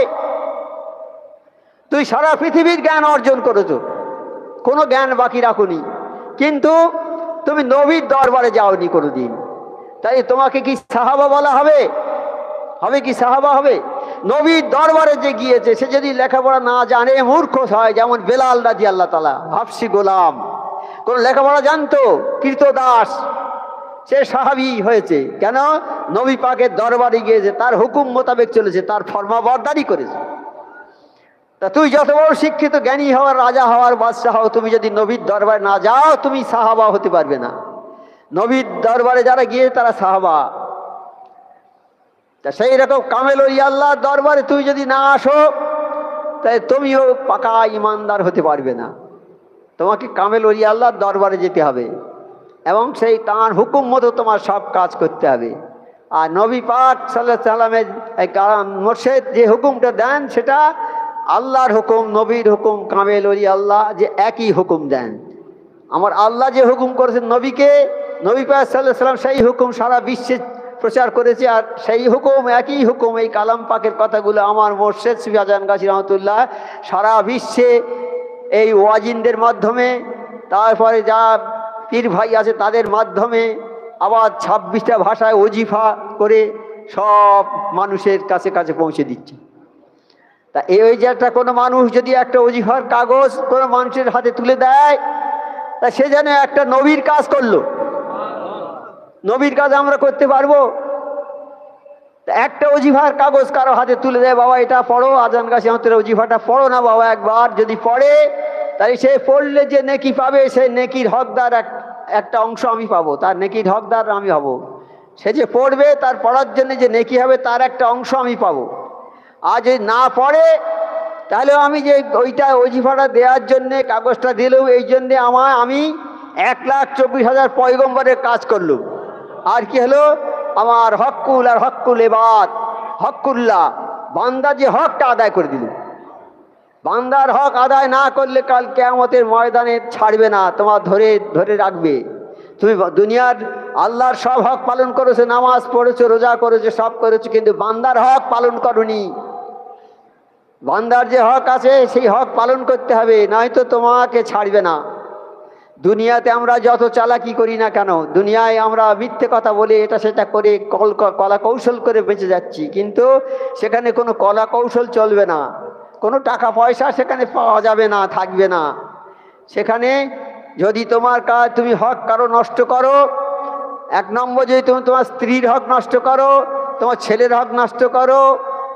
তুই সারা পৃথিবীর জ্ঞান অর্জন করেছো, কোনো জ্ঞান বাকি রাখুনি, কিন্তু তুমি নবীর দরবারে যাওনি কোনোদিন, তাই তোমাকে কি সাহাবা বলা হবে? হবে কি সাহাবা হবে? নবীর দরবারে যে গিয়েছে সে যদি লেখাপড়া না জানে, মূর্খ হয়। যেমন বেলাল রাদিয়াল্লাহু তাআলা, হাবশী গোলাম, কোন লেখাপড়া জানতো, কৃতদাস, সে সাহাবী হয়েছে কেন? নবী পাকের দরবারে গিয়েছে, তার হুকুম মোতাবেক চলেছে, তার ফরমাবরদারি করেছে। তা তুই যত বড় শিক্ষিত, জ্ঞানী হওয়ার, রাজা হওয়ার, বাদশাহ হও, তুমি যদি নবীর দরবারে না যাও, তুমি সাহাবা হতে পারবে না। নবীর দরবারে যারা গিয়ে তারা সাহাবা। তা সেই রকম কামেল ওলি আল্লাহর দরবারে তুই যদি না আসো, তাই তুমিও পাকা ইমানদার হতে পারবে না। তোমাকে কামেল ওলি আল্লাহর দরবারে যেতে হবে এবং সেই তাঁর হুকুম মতো তোমার সব কাজ করতে হবে। আর নবী পাক সাল্লাল্লাহু আলাইহি সাল্লামের মুর্শিদ যে হুকুমটা দেন সেটা আল্লাহর হুকুম, নবীর হুকুম, কামেল ওলি আল্লাহ যে একই হুকুম দেন। আমার আল্লাহ যে হুকুম করেছেন নবীকে, নবী পাক সাল্লাল্লাহু আলাইহি সাল্লাম সেই হুকুম সারা বিশ্বে প্রচার করেছে। আর সেই হুকুম, একই হুকুম, এই কালাম পাকের কথাগুলো আমার মুর্শিদ শফি আজহার গাজী রহমতুল্লাহ সারা বিশ্বে এই ওয়াজিনদের মাধ্যমে, তারপরে যা পীর ভাই আছে তাদের মাধ্যমে, আবার 26টা ভাষায় ওজিফা করে সব মানুষের কাছে কাছে পৌঁছে দিচ্ছে। তা এই যে একটা কোনো মানুষ যদি একটা ওজিফার কাগজ কোনো মানুষের হাতে তুলে দেয়, তা সে যেন একটা নবীর কাজ করলো। নবীর কাজ আমরা করতে পারবো? একটা ওজিফার কাগজ কারো হাতে তুলে দেয়, বাবা এটা পড়ো, আজান গাছে আমাদের ওজিফাটা পড়ো না বাবা একবার, যদি পড়ে তাহলে সে পড়লে যে নেকি পাবে, সে নেকির হকদার একটা অংশ আমি পাবো, তার নেকির হকদার আমি হব। সে যে পড়বে তার পড়ার জন্য যে নেকি হবে তার একটা অংশ আমি পাবো। আর যদি না পড়ে তাহলে আমি যে ওইটা ওজিফাটা দেওয়ার জন্যে কাগজটা দিলেও এই জন্যে আমি 1,24,000 পয়গম্বরের কাজ করলুম। আর কি হলো? আমার হকুল আর হকুল এবাদ হকুল্লাহ, বান্দার যে হকটা আদায় করে দিল। বান্দার হক আদায় না করলে কাল কিয়ামতের ময়দানে ছাড়বে না, তোমার ধরে ধরে রাখবে। তুমি দুনিয়ার আল্লাহর সব হক পালন করেছো, নামাজ পড়েছো, রোজা করেছো, সব করেছো, কিন্তু বান্দার হক পালন করনি। বান্দার যে হক আছে সেই হক পালন করতে হবে, নয়তো তোমাকে ছাড়বে না। দুনিয়াতে আমরা যত চালাকি করি না কেন, দুনিয়ায় আমরা মিথ্যে কথা বলে এটা সেটা করে কলা কৌশল করে বেঁচে যাচ্ছি, কিন্তু সেখানে কোনো কলা কৌশল চলবে না, কোনো টাকা পয়সা সেখানে পাওয়া যাবে না, থাকবে না। সেখানে যদি তোমার কাজ তুমি হক কারো নষ্ট করো, 1 নম্বর যদি তুমি তোমার স্ত্রীর হক নষ্ট করো, তোমার ছেলের হক নষ্ট করো,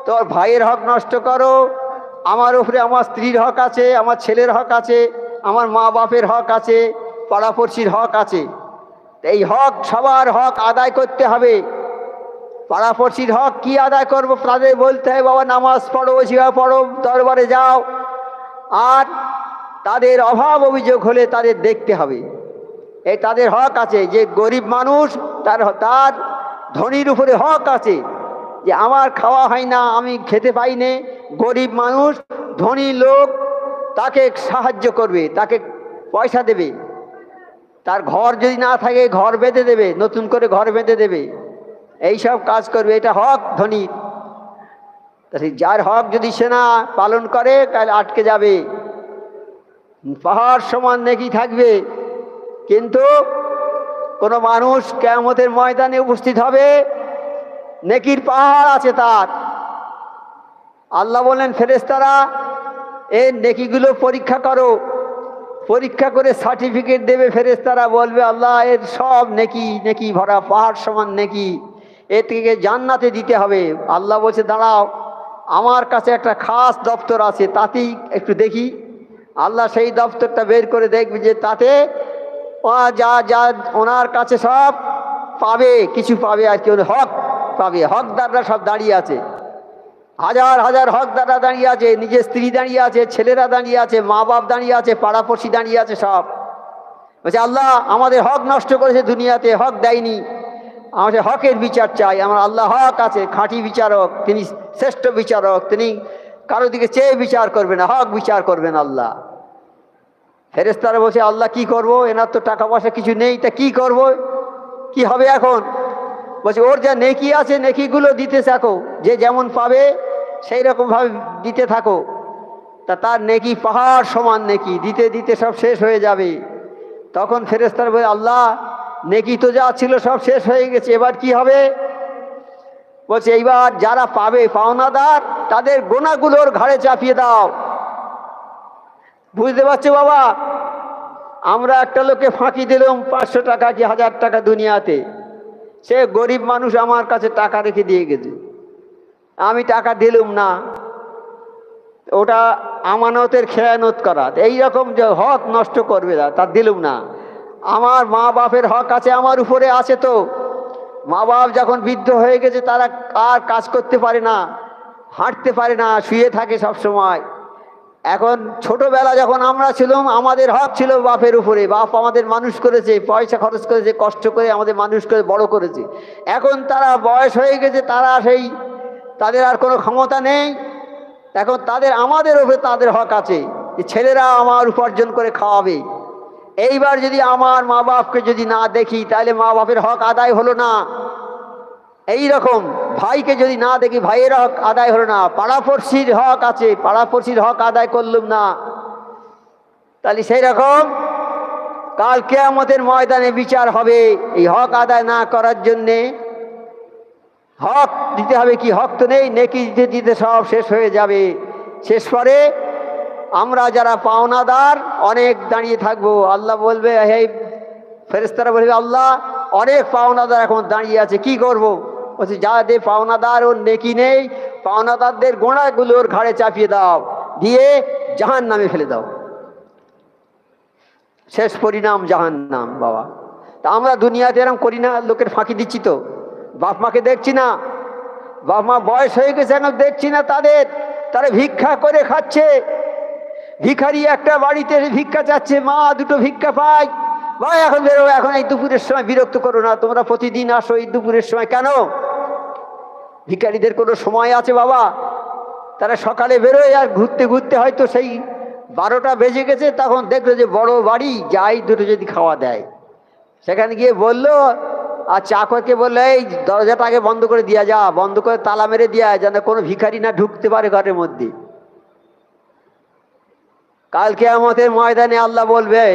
তোমার ভাইয়ের হক নষ্ট করো, আমার উপরে আমার স্ত্রীর হক আছে, আমার ছেলের হক আছে, আমার মা বাপের হক আছে, পাড়াপড়শির হক আছে। এই হক সবার হক আদায় করতে হবে। পাড়াপড়শির হক কি আদায় করবো? তাদের বলতে হয় বাবা নামাজ পড়ো, ওজিফা পড়ো, দরবারে যাও। আর তাদের অভাব অভিযোগ হলে তাদের দেখতে হবে। এই তাদের হক আছে, যে গরিব মানুষ তার ধনীর উপরে হক আছে, যে আমার খাওয়া হয় না, আমি খেতে পাই না, গরিব মানুষ ধনী লোক তাকে সাহায্য করবে, তাকে পয়সা দেবে, তার ঘর যদি না থাকে ঘর বেঁধে দেবে, নতুন করে ঘর বেঁধে দেবে, এইসব কাজ করবে, এটা হক ধনীর। যার হক যদি সে না পালন করে তাহলে আটকে যাবে, পাহাড় সমান নেকি থাকবে, কিন্তু কোনো মানুষ কিয়ামতের ময়দানে উপস্থিত হবে, নেকির পাহাড় আছে তার। আল্লাহ বলেন ফেরেশতারা এই নেকিগুলো পরীক্ষা করো, পরীক্ষা করে সার্টিফিকেট দেবে। ফেরেশতারা বলবে আল্লাহ এর সব নেকি, নেকি ভরা পাহাড় সমান নেকি, এ থেকে জান্নাতে দিতে হবে। আল্লাহ বলছে দাঁড়াও, আমার কাছে একটা খাস দপ্তর আছে, তাতেই একটু দেখি। আল্লাহ সেই দপ্তরটা বের করে দেখবে যে তাতে যা যা ওনার কাছে সব পাবে, কিছু পাবে আর কি হক পাবে। হকদাররা সব দাঁড়িয়ে আছে, হাজার হাজার হকদাররা দাঁড়িয়ে আছে, নিজের স্ত্রী দাঁড়িয়ে আছে, ছেলেরা দাঁড়িয়ে আছে, মা বাপ দাঁড়িয়ে আছে, পাড়াপড়শি দাঁড়িয়ে আছে, সব বলছে আল্লাহ আমাদের হক নষ্ট করেছে, দুনিয়াতে হক দেয়নি, আমাদের হকের বিচার চাই। আমার আল্লাহ হক আছে, খাঁটি বিচারক, তিনি শ্রেষ্ঠ বিচারক, তিনি কারো দিকে চেয়ে বিচার করবেন না, হক বিচার করবেন আল্লাহ। ফেরেশতারা বলছে আল্লাহ কি করব, এনার তো টাকা পয়সা কিছু নেই, তা কি করব, কি হবে এখন? বলছে ওর যা নেকি আছে নেকিগুলো দিতে থাকো, যে যেমন পাবে সেই রকমভাবে দিতে থাকো, তা তার নেকি পাহাড় সমান নেকি, দিতে দিতে সব শেষ হয়ে যাবে। তখন ফেরেশতারা বলে আল্লাহ নেকি তো যা ছিল সব শেষ হয়ে গেছে, এবার কি হবে? বলছে এইবার যারা পাবে পাওনাদার তাদের গোনাগুলোর ঘাড়ে চাপিয়ে দাও। বুঝতে পারছো বাবা, আমরা একটা লোকে ফাঁকি দিলাম 500 টাকা কি 1000 টাকা দুনিয়াতে, সে গরিব মানুষ আমার কাছে টাকা রেখে দিয়ে গেছে, আমি টাকা দিলুম না, ওটা আমানতের খেয়ানত করা, এইরকম যে হক নষ্ট করবে না, তা দিলুম না। আমার মা বাপের হক আছে আমার উপরে আছে, তো মা বাপ যখন বৃদ্ধ হয়ে গেছে তারা আর কাজ করতে পারে না, হাঁটতে পারে না, শুয়ে থাকে সব সময়। এখন ছোটবেলা যখন আমরা ছিলাম আমাদের হক ছিল বাপের উপরে, বাপ আমাদের মানুষ করেছে, পয়সা খরচ করেছে, কষ্ট করে আমাদের মানুষ করে বড় করেছে। এখন তারা বয়স হয়ে গেছে, তারা সেই তাদের আর কোনো ক্ষমতা নেই, এখন আমাদের উপরে তাদের হক আছে, ছেলেরা আমার উপার্জন করে খাওয়াবে। এইবার যদি আমার মা বাপকে যদি না দেখি তাহলে মা বাপের হক আদায় হলো না। এই রকম ভাইকে যদি না দেখি ভাইয়ের হক আদায় হলো না। পাড়াপড়শির হক আছে, পাড়াপড়শির হক আদায় করলুম না, তাহলে সেই রকম কাল কিয়ামতের ময়দানে বিচার হবে। এই হক আদায় না করার জন্যে, হক দিতে হবে, কি হক তো নেই, নেকি দিতে দিতে সব শেষ হয়ে যাবে। শেষ পরে আমরা যারা পাওনাদার অনেক দাঁড়িয়ে থাকবো। আল্লাহ বলবে, হে ফেরেশতারা বলবে, আল্লাহ অনেক পাওনাদার এখন দাঁড়িয়ে আছে, কি করব? বলছে, যা দে পাওনাদার, ওর নেকি নেই, পাওনাদারদের গোড়াগুলো ওর ঘাড়ে চাপিয়ে দাও, দিয়ে জাহান্নামে ফেলে দাও। শেষ পরিণাম জাহান্নাম। বাবা, তা আমরা দুনিয়াতে এরকম করি না? লোকের ফাঁকি দিচ্ছি তো, বাপ মাকে দেখছি না, বাপ মা বয়স হয়ে গেছে এখন দেখছি না তাদের, তারা ভিক্ষা করে খাচ্ছে। ভিখারি একটা বাড়িতে ভিক্ষা চাচ্ছে, মা দুটো ভিক্ষা পায়, ভাই এখন বেরো, এখন এই দুপুরের সময় বিরক্ত করো না, তোমরা প্রতিদিন আসো এই দুপুরের সময় কেন? ভিখারিদের কোনো সময় আছে বাবা? তারা সকালে বেরোয় আর ঘুরতে ঘুরতে হয়তো সেই 12টা বেজে গেছে, তখন দেখলো যে বড় বাড়ি, যাই দুটো যদি খাওয়া দেয়। সেখানে গিয়ে বললো, আর চাকরকে বললো, এই দরজাটা আগে বন্ধ করে দিয়া যা, বন্ধ করে তালা মেরে দিয়া, যেন কোনো ভিখারি না ঢুকতে পারে ঘরের মধ্যে। কাল কিয়ামতের ময়দানে আল্লাহ বলবে,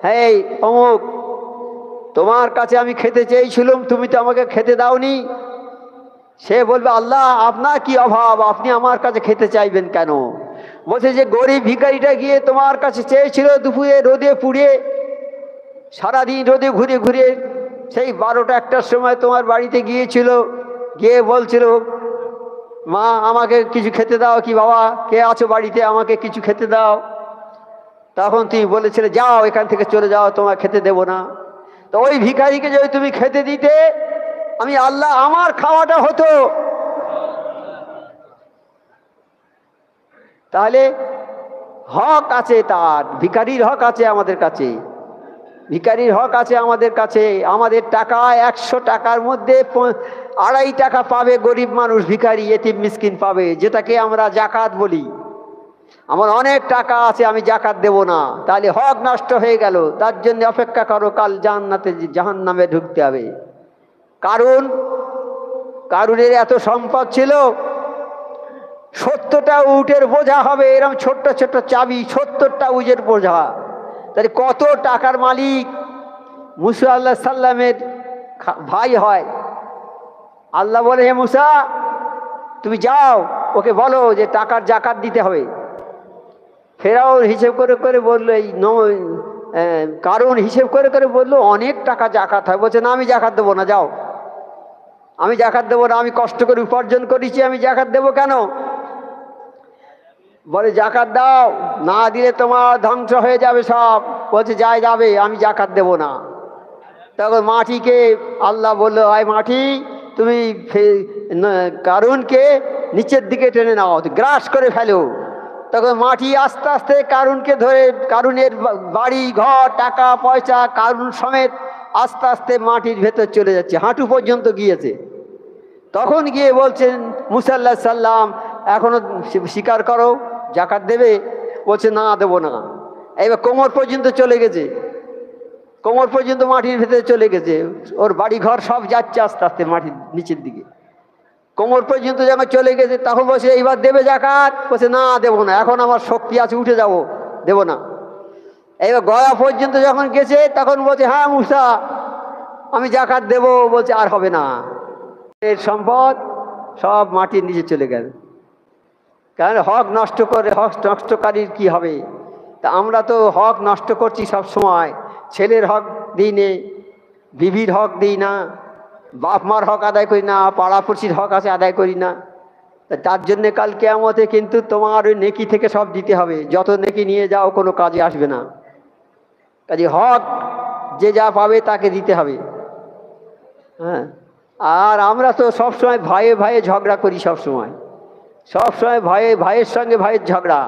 হেই অমুক, তোমার কাছে আমি খেতে চেয়েছিলাম, তুমি তো আমাকে খেতে দাওনি। সে বলবে, আল্লাহ আপনার কি অভাব, আপনি আমার কাছে খেতে চাইবেন কেন? বলছে যে গরিব ভিখারিটা গিয়ে তোমার কাছে চেয়েছিল, দুপুরে রোদে পুড়ে, সারাদিন রোদে ঘুরে ঘুরে, সেই 12টা 1টার সময় তোমার বাড়িতে গিয়েছিল, গিয়ে বলছিল, মা আমাকে কিছু খেতে দাও, কি বাবা কে আছো বাড়িতে, আমাকে কিছু খেতে দাও। তখন তুমি বলেছিলে, যাও এখান থেকে চলে যাও, তোমার খেতে দেব না। তো ওই ভিখারিকে যদি তুমি খেতে দিতে, আমি আল্লাহ আমার খাওয়াটা হতো। তাহলে হক আছে তার, ভিখারির হক আছে আমাদের কাছে, ভিখারির হক আছে আমাদের কাছে। আমাদের টাকা 100 টাকার মধ্যে 2.5 টাকা পাবে গরিব মানুষ, ভিখারি, এতিম মিসকিন পাবে, যেটাকে আমরা জাকাত বলি। আমার অনেক টাকা আছে, আমি জাকাত দেব না, তাহলে হক নষ্ট হয়ে গেল। তার জন্য অপেক্ষা করো, কাল জান্নাতে জাহান্নামে ঢুকতে হবে। কারুনের এত সম্পদ ছিল, 70টা উটের বোঝা হবে, এরকম ছোট্ট ছোট্ট চাবি, 70টা উটের বোঝা। তাহলে কত টাকার মালিক? মুসা আল্লাহ সাল্লামের ভাই হয়। আল্লাহ বলে, হে মুসা, তুমি যাও, ওকে বলো যে টাকার জাকাত দিতে হবে। ফেরাউন হিসেব করে করে বললো, এই কারণ হিসেব করে করে বললো, অনেক টাকা জাকাত হয়। বলছে, না আমি জাকাত দেবো না, যাও, আমি জাকাত দেবো না, আমি কষ্ট করে উপার্জন করেছি, আমি জাকাত দেবো কেন? বলে, জাকাত দাও, না দিলে তোমার ধ্বংস হয়ে যাবে সব। বলছে, যাই যাবে, আমি জাকাত দেব না। তখন মাটিকে আল্লাহ বললো, আয় মাটি, তুমি কারুনকে নিচের দিকে টেনে নাও, গ্রাস করে ফেলো। তখন মাটি আস্তে আস্তে কারুনকে ধরে, কারুনের বাড়ি ঘর টাকা পয়সা কারুন সমেত আস্তে আস্তে মাটির ভেতর চলে যাচ্ছে, হাঁটু পর্যন্ত গিয়েছে। তখন গিয়ে বলছেন মুসা আলাইহিস সালাম, এখনো স্বীকার করো, জাকাত দেবে? বলছে, না দেবো না। এবার কোমর পর্যন্ত চলে গেছে, কোমর পর্যন্ত মাটির ভেতরে চলে গেছে, ওর বাড়ি ঘর সব যাচ্ছে আস্তে আস্তে মাটির নিচের দিকে, কোমর পর্যন্ত যখন চলে গেছে। তখন বলছে, এইবার দেবে জাকাত? বলছে, না দেবো না, এখন আমার শক্তি আছে, উঠে যাব, দেবো না। এইবার গলা পর্যন্ত যখন গেছে, তখন বলছে, হ্যাঁ মুসা, আমি জাকাত দেবো। বলছে, আর হবে না, এর সম্পদ সব মাটির নিচে চলে গেল। কারণ হক নষ্ট করে, হক নষ্টকারীর কি হবে? তা আমরা তো হক নষ্ট করছি সব সময়। ছেলের হক দিই নে, বিবির হক দিই না, বাপ মার হক আদায় করি না, পাড়াপড়শির হক আছে আদায় করি না। তার জন্যে কাল কিয়ামতে কিন্তু তোমার ওই নেকি থেকে সব দিতে হবে। যত নেকি নিয়ে যাও কোনো কাজে আসবে না। কাজে হক যে যা পাবে তাকে দিতে হবে। হ্যাঁ, আর আমরা তো সবসময় ভাইয়ে ভাইয়ে ঝগড়া করি, সবসময় সবসময় ভাইয়ের সঙ্গে ভাইয়ের ঝগড়া।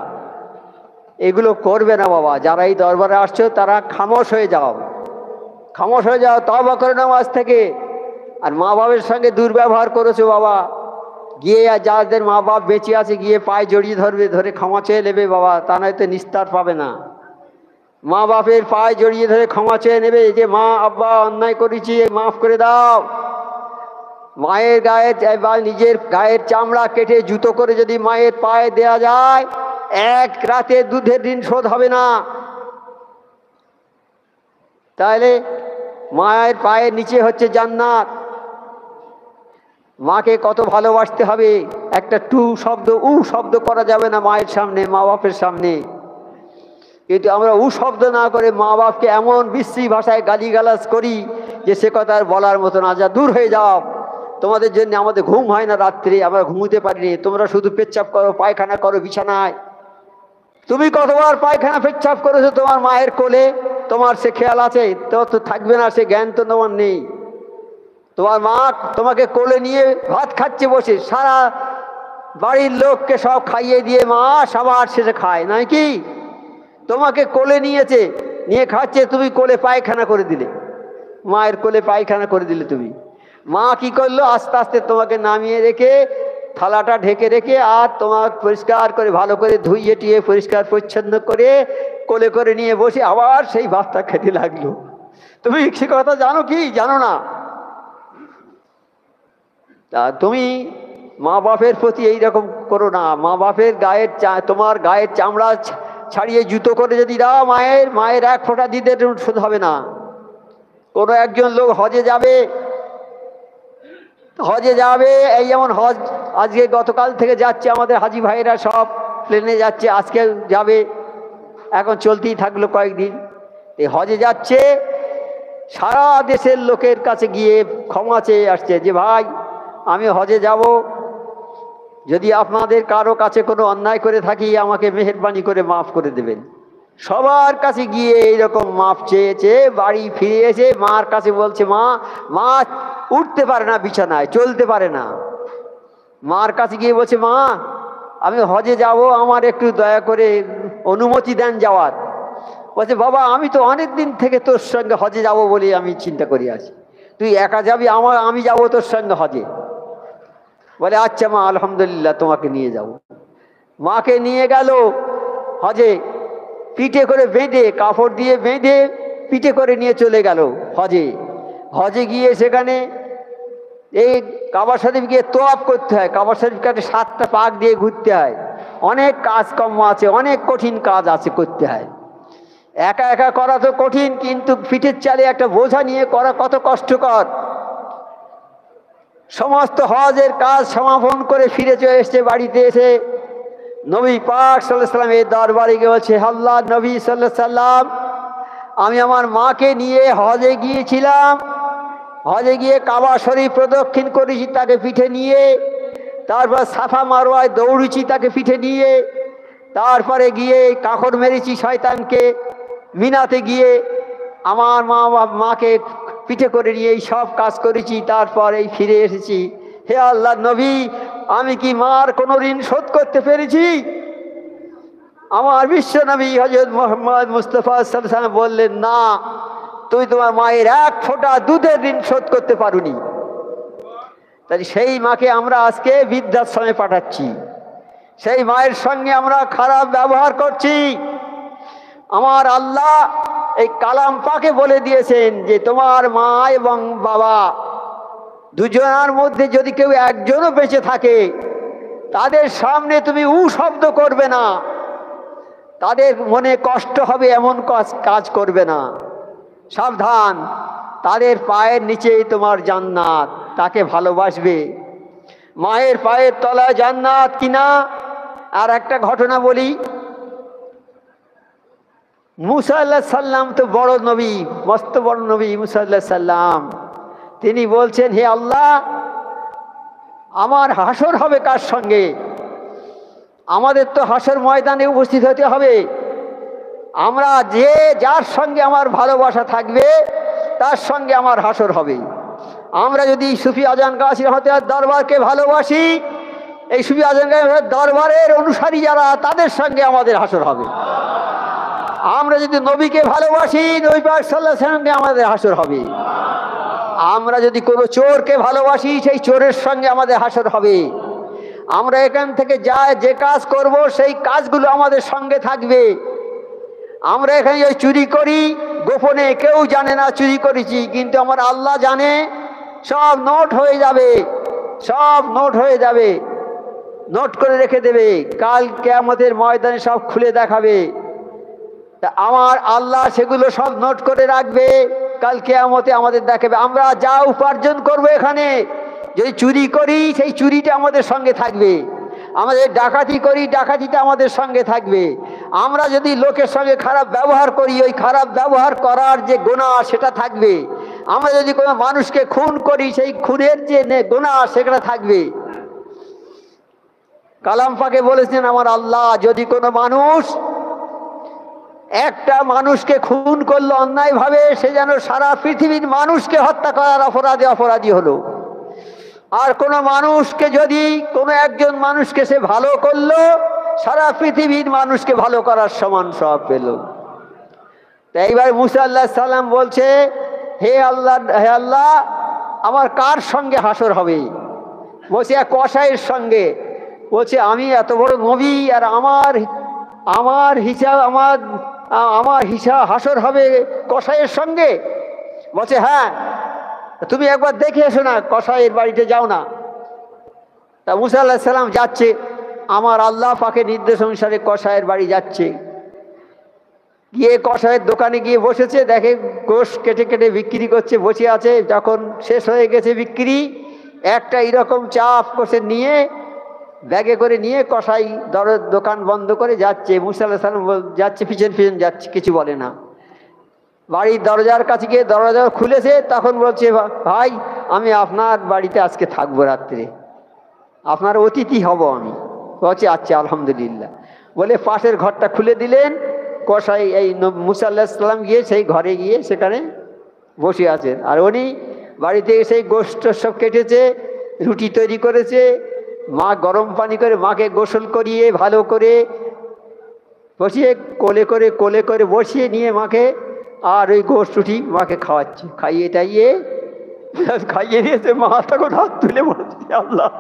এগুলো করবে না বাবা। যারা এই দরবারে আসছো তারা খামোশ হয়ে যাও, খামোশ হয়ে যাও, তওবা করে নাও আজ থেকে। আর মা বাবার সঙ্গে দুর্ব্যবহার করেছো বাবা, গিয়ে আর যাদের মা বাপ বেঁচে আছে গিয়ে পায়ে জড়িয়ে ধরবে, ধরে ক্ষমা চেয়ে নেবে বাবা, তা নয়তো নিস্তার পাবে না। মা বাপের পায়ে জড়িয়ে ধরে ক্ষমা চেয়ে নেবে যে মা আব্বা অন্যায় করেছি, মাফ করে দাও। মায়ের গায়ে বা নিজের গায়ের চামড়া কেটে জুতো করে যদি মায়ের পায়ে দেয়া যায়, এক রাতে দুধের ঋণ শোধ হবে না। তাহলে মায়ের পায়ের নিচে হচ্ছে জান্নাত। মাকে কত ভালোবাসতে হবে, একটা টু শব্দ উ শব্দ করা যাবে না মায়ের সামনে, মা বাপের সামনে। কিন্তু আমরা উ শব্দ না করে মা বাপকে এমন বিশ্রী ভাষায় গালিগালাজ করি যে সে কথা আর বলার মতো না। যা দূর হয়ে যাও, তোমাদের জন্য আমাদের ঘুম হয় না রাত্রে, আমরা ঘুমোতে পারিনি, তোমরা শুধু পেচ্ছাপ করো, পায়খানা করো বিছানায়। তুমি কতবার পায়খানা পেচ্ছাপ করেছো তোমার মায়ের কোলে, তোমার সে খেয়াল আছে? তো থাকবে না, সে জ্ঞান তো তোমার নেই। তোমার মা তোমাকে কোলে নিয়ে ভাত খাচ্ছে বসে, সারা বাড়ির লোককে সব খাইয়ে দিয়ে মা সবার শেষে খায় নয় কি? তোমাকে কোলে নিয়েছে, নিয়ে খাচ্ছে, তুমি কোলে পায়খানা করে দিলে, মায়ের কোলে পায়খানা করে দিলে। তুমি মা কি করলো? আস্তে আস্তে তোমাকে নামিয়ে রেখে থালাটা ঢেকে রেখে আর তোমার পরিষ্কার করে ভালো করে ধুইয়ে টিয়ে পরিষ্কার পরিচ্ছন্ন করে কোলে করে নিয়ে বসে আবার সেই ভাতটা খেতে লাগলো। তুমি সে কথা জানো কি? জানো না। তা তুমি মা বাপের প্রতি এইরকম করো না। মা বাপের গায়ের তোমার গায়ের চামড়া ছাড়িয়ে জুতো করে যদি দাও, মায়ের এক ফোঁটা দিতে শোধ হবে না। কোনো একজন লোক হজে যাবে, এই যেমন হজ আজকে গতকাল থেকে যাচ্ছে, আমাদের হাজি ভাইরা সব প্লেনে যাচ্ছে, আজকে যাবে, এখন চলতেই থাকলো কয়েকদিন। এই হজে যাচ্ছে, সারা দেশের লোকের কাছে গিয়ে ক্ষমা চেয়ে আসছে যে ভাই আমি হজে যাব, যদি আপনাদের কারো কাছে কোনো অন্যায় করে থাকি আমাকে মেহেরবানি করে মাফ করে দেবেন। সবার কাছে গিয়ে এইরকম মাপ চেয়েছে, বাড়ি ফিরে এসে মার কাছে বলছে, মা উঠতে পারে না, বিছানায় চলতে পারে না। মার কাছে গিয়ে বলছে, মা আমি হজে যাব, আমার একটু দয়া করে অনুমতি দেন যাওয়ার। বলছে, বাবা আমি তো অনেক দিন থেকে তোর সঙ্গে হজে যাব বলে আমি চিন্তা করি আছি, তুই একা যাবি, আমি যাব তোর সঙ্গে হজে। বলে আচ্ছা মা, আলহামদুলিল্লাহ, তোমাকে নিয়ে যাব। মাকে নিয়ে গেল হজে, পিঠে করে বেঁধে, কাপড় দিয়ে বেঁধে পিঠে করে নিয়ে চলে গেল হজে গিয়ে সেখানে এই কাবা শরীফ গিয়ে তোয়াফ করতে হয়। কাবা শরীফকে 7টা পাক দিয়ে ঘুরতে হয়, অনেক কাজকর্ম আছে, অনেক কঠিন কাজ আছে, করতে হয়। একা একা করা তো কঠিন, কিন্তু পিঠের চালে একটা বোঝা নিয়ে করা কত কষ্টকর। সমস্ত হজের কাজ সমাপন করে ফিরে চলে এসছে বাড়িতে। এসে নবী পাক সাল্লাল্লাহু আলাইহি ওয়াসাল্লাম এর দরবারে গিয়ে বলছে, আল্লাহর নবী সাল্লাল্লাহু আলাইহি ওয়াসাল্লাম, আমি আমার মাকে নিয়ে হজে গিয়েছিলাম, হজে গিয়ে কাবা শরীফ প্রদক্ষিণ করেছি তাকে পিঠে নিয়ে, তারপর সাফা মারওয়ায় দৌড়েছি তাকে পিঠে নিয়ে, তারপরে গিয়ে কাকড় মেরেছি শয়তানকে মিনাতে গিয়ে, আমার মাকে পিঠে করে নিয়ে এই সব কাজ করেছি, তারপর এই ফিরে এসেছি। হে আল্লাহর নবী, আমি কি মার কোনো ঋণ শোধ করতে পেরেছি? আমার বিশ্ব নবী হযরত মুহাম্মদ মুস্তাফা সাল্লাল্লাহু আলাইহি ওয়াসাল্লাম বললেন, না, তুই তোমার মায়ের এক ফোঁটা দুধের ঋণ শোধ করতে পারোনি। তাই সেই মাকে আমরা আজকে বৃদ্ধাশ্রমে পাঠাচ্ছি, সেই মায়ের সঙ্গে আমরা খারাপ ব্যবহার করছি। আমার আল্লাহ এই কালাম পাকে বলে দিয়েছেন যে তোমার মা এবং বাবা দুজনের মধ্যে যদি কেউ একজনও বেঁচে থাকে, তাদের সামনে তুমি উ শব্দ করবে না, তাদের মনে কষ্ট হবে এমন কাজ করবে না। সাবধান, তাদের পায়ের নিচেই তোমার জান্নাত, তাকে ভালোবাসবে। মায়ের পায়ের তলায় জান্নাত কিনা। আর একটা ঘটনা বলি, মুসা আলাইহিস সালাম তো বড় নবী, মস্ত বড় নবী মুসা আলাইহিস সালাম। তিনি বলছেন, হে আল্লাহ, আমার হাসর হবে কার সঙ্গে? আমাদের তো হাসর ময়দানে উপস্থিত হতে হবে। আমরা যার সঙ্গে আমার ভালোবাসা থাকবে তার সঙ্গে আমার হাসর হবে। আমরা যদি সুফি আজান গাছী রহমতুল্লাহ দরবারকে ভালোবাসি, এই সুফি আজান গাছী দরবারের অনুসারী যারা, তাদের সঙ্গে আমাদের হাসর হবে। আমরা যদি নবীকে ভালোবাসি, নবী পাক সাল্লাল্লাহু আলাইহি ওয়াসাল্লামের সঙ্গে আমাদের হাসর হবে। আমরা যদি কোনো চোরকে ভালোবাসি, সেই চোরের সঙ্গে আমাদের হাসর হবে। আমরা এখান থেকে যে কাজ করব, সেই কাজগুলো আমাদের সঙ্গে থাকবে। আমরা এখানে ওই চুরি করি, গোপনে কেউ জানে না চুরি করেছি, কিন্তু আমার আল্লাহ জানে। সব নোট হয়ে যাবে, সব নোট হয়ে যাবে, নোট করে রেখে দেবে। কাল কিয়ামতের ময়দানে সব খুলে দেখাবে। তা আমার আল্লাহ সেগুলো সব নোট করে রাখবে, কাল কিয়ামতে আমাদের দেখাবে। আমরা যা উপার্জন করব এখানে, যদি চুরি করি সেই চুরিটা আমাদের সঙ্গে থাকবে, আমাদের ডাকাতি করি ডাকাতিটা আমাদের সঙ্গে থাকবে, আমরা যদি লোকের সঙ্গে খারাপ ব্যবহার করি ওই খারাপ ব্যবহার করার যে গুনাহ সেটা থাকবে, আমরা যদি কোনো মানুষকে খুন করি সেই খুনের যে গুনাহ সেটা থাকবে। কালাম পাকে বলেছেন আমার আল্লাহ, যদি কোনো মানুষ একটা মানুষকে খুন করলো অন্যায়ভাবে, সে যেন সারা পৃথিবীর মানুষকে হত্যা করার অপরাধী হলো। আর কোনো মানুষকে যদি কোনো একজন মানুষকে সে ভালো করলো, সারা পৃথিবীর মানুষকে ভালো করার সমান সওয়াব পেল। তাই এইবার মুসা আলাইহিস সালাম বলছে, হে আল্লাহ আমার কার সঙ্গে হাসর হবে? বলছে এক কসাইয়ের সঙ্গে। বলছে আমি এত বড় নবী আর আমার হিসাব হাসর হবে কসাইয়ের সঙ্গে? বলছে হ্যাঁ, তুমি একবার দেখে এসো না, কসাইয়ের বাড়িতে যাও না। তা মুসা আলাইহিস সালাম যাচ্ছে, আমার আল্লাহ পাকের নির্দেশ অনুসারে কসাইয়ের বাড়ি যাচ্ছে। গিয়ে কসাইয়ের দোকানে গিয়ে বসেছে, দেখে গোশ কেটে কেটে বিক্রি করছে, বসে আছে। যখন শেষ হয়ে গেছে বিক্রি, একটা এরকম চাপ কষে নিয়ে ব্যাগে করে নিয়ে কসাই দোকান বন্ধ করে যাচ্ছে। মুসা আলাইহিস সালাম যাচ্ছে, পিছন পিছন যাচ্ছে, কিছু বলে না। বাড়ির দরজার কাছে গিয়ে দরজা খুলেছে, তখন বলছে ভাই আমি আপনার বাড়িতে আজকে থাকবো, রাত্রে আপনার অতিথি হব আমি। বলছে আচ্ছা আলহামদুলিল্লাহ বলে পাশের ঘরটা খুলে দিলেন। কসাই এই মুসা আলাইহিস সালাম গিয়ে সেই ঘরে গিয়ে সেখানে বসে আছেন। আর উনি বাড়িতে সেই গোশত সব কেটেছে, রুটি তৈরি করেছে, মা গরম পানি করে মাকে গোসল করিয়ে ভালো করে বসিয়ে কোলে করে বসিয়ে নিয়ে মাকে, আর ওই গোশত রুটি মাকে খাওয়াচ্ছে। খাইয়ে দিয়েছে। মা তখন হাত তুলে বলছে আল্লাহ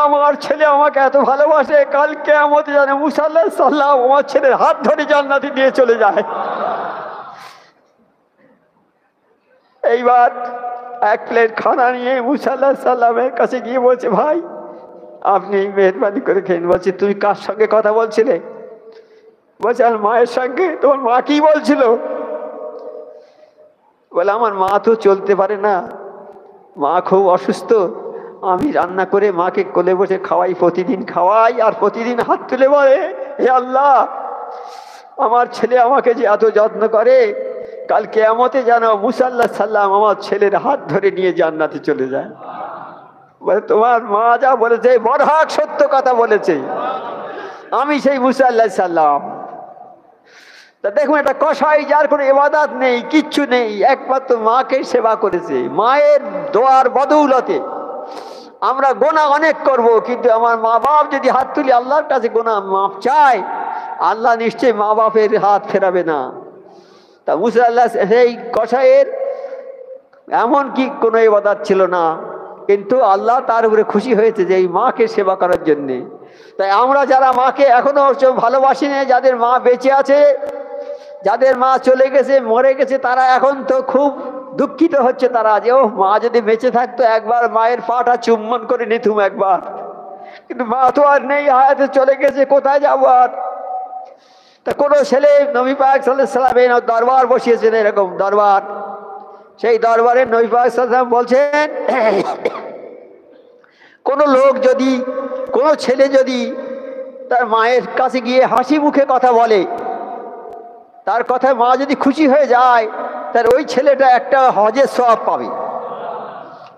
আমার ছেলে আমাকে এত ভালোবাসে, কাল কিয়ামতে জানে মুসা আলাইহিস সালাম আমার ছেলের হাত ধরে জান্নাতে দিয়ে চলে যায়। এইবার এক প্লেট খানা নিয়ে মুসা আলাইহিস সালামের কাছে গিয়ে বলছে ভাই আপনি মেহরবানি করে খেন। বলছে তুমি কার সঙ্গে কথা বলছিলে? বলছে আমার মায়ের সঙ্গে। তোমার মা কি বলছিল? বলে আমার মা তো চলতে পারে না, মা খুব অসুস্থ, আমি রান্না করে মাকে কোলে বসে খাওয়াই, প্রতিদিন খাওয়াই, আর প্রতিদিন হাত তুলে বলে হে আল্লাহ আমার ছেলে আমাকে যে এত যত্ন করে, কাল কিয়ামতে যেন মুসা আলাইহিস সালাম আমার ছেলের হাত ধরে নিয়ে জান্নাতে চলে যায়। বলে তোমার মা যা বলেছে বরহাক সত্য কথা বলেছে, আমি সেই মুসা আলাইহিস সালাম। তা দেখুন একটা কসাই যার কোনো ইবাদত নেই, কিচ্ছু নেই, একমাত্র মাকে সেবা করেছে। মায়ের দোয়ার বদৌলতে আমরা গোনাহ অনেক করব, কিন্তু আমার মা বাপ যদি হাত তুলি আল্লাহর কাছে গোনাহ মাফ চায়, আল্লাহ নিশ্চয়ই মা বাপের হাত ফেরাবে না। তা মুসা আলাইহিস সেই কসাইয়ের এমন কি কোনো ইবাদত ছিল না, কিন্তু আল্লাহ তার উপরে খুশি হয়েছে যে এই মাকে সেবা করার জন্যে। তাই আমরা যারা মাকে এখনো ভালোবাসি না, যাদের মা বেঁচে আছে, যাদের মা চলে গেছে মরে গেছে, তারা এখন তো খুব দুঃখিত হচ্ছে। তারা যে ও মা যদি বেঁচে থাকতো একবার মায়ের পাটা চুম্বন করে নিতুম একবার, কিন্তু মা তো আর নেই, হায়াতে চলে গেছে, কোথায় যাবো আর। তা কোনো ছেলে নবী পাক সাল্লাল্লাহু আলাইহি ওয়াসাল্লাম দরবার বসিয়েছেন, এরকম দরবার। সেই দরবারে নবী পাক সাল্লাল্লাহু আলাইহি ওয়াসাল্লাম বলছেন কোনো লোক যদি, কোনো ছেলে যদি তার মায়ের কাছে গিয়ে হাসি মুখে কথা বলে, তার কথায় মা যদি খুশি হয়ে যায়, তার ওই ছেলেটা একটা হজের সওয়াব পাবে।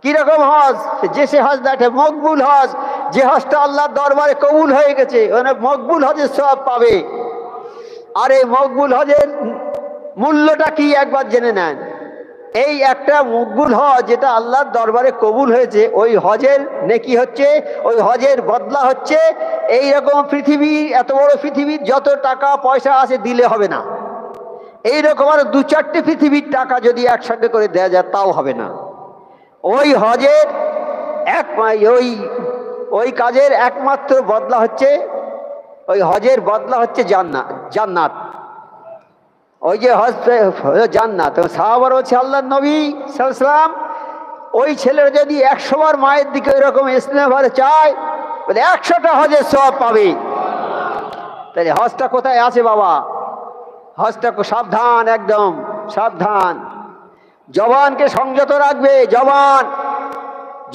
কিরকম হজ? যে সে হজ দেখে মকবুল হজ, যে হজটা আল্লাহর দরবারে কবুল হয়ে গেছে, মানে মকবুল হজের সওয়াব পাবে। আর এই মকবুল হজের মূল্যটা কি একবার জেনে নেন। এই একটা মকবুল হজ যেটা আল্লাহর দরবারে কবুল হয়েছে, ওই হজের নেকি হচ্ছে, ওই হজের বদলা হচ্ছে এইরকম পৃথিবীর, এত বড় পৃথিবীর যত টাকা পয়সা আছে দিলে হবে না। এইরকম আর 2-4টে পৃথিবীর টাকা যদি একসঙ্গে করে দেওয়া যায় তাও হবে না। ওই হজের ওই কাজের একমাত্র বদলা হচ্ছে, ওই হজের বদলা হচ্ছে জান্নাত। ওই যে হজ জান্নাত। সাহাবারা হচ্ছে আল্লাহর নবী সাল্লাল্লাহু আলাইহি ওয়াসাল্লাম, ওই ছেলের যদি 100 বার মায়ের দিকে এরকম স্নেহভাবে চায়, বলে 100টা হজের সওয়াব পাবে। তাহলে হজটা কোথায় আছে বাবা? হজটা সাবধান, একদম সাবধান। জবানকে সংযত রাখবে,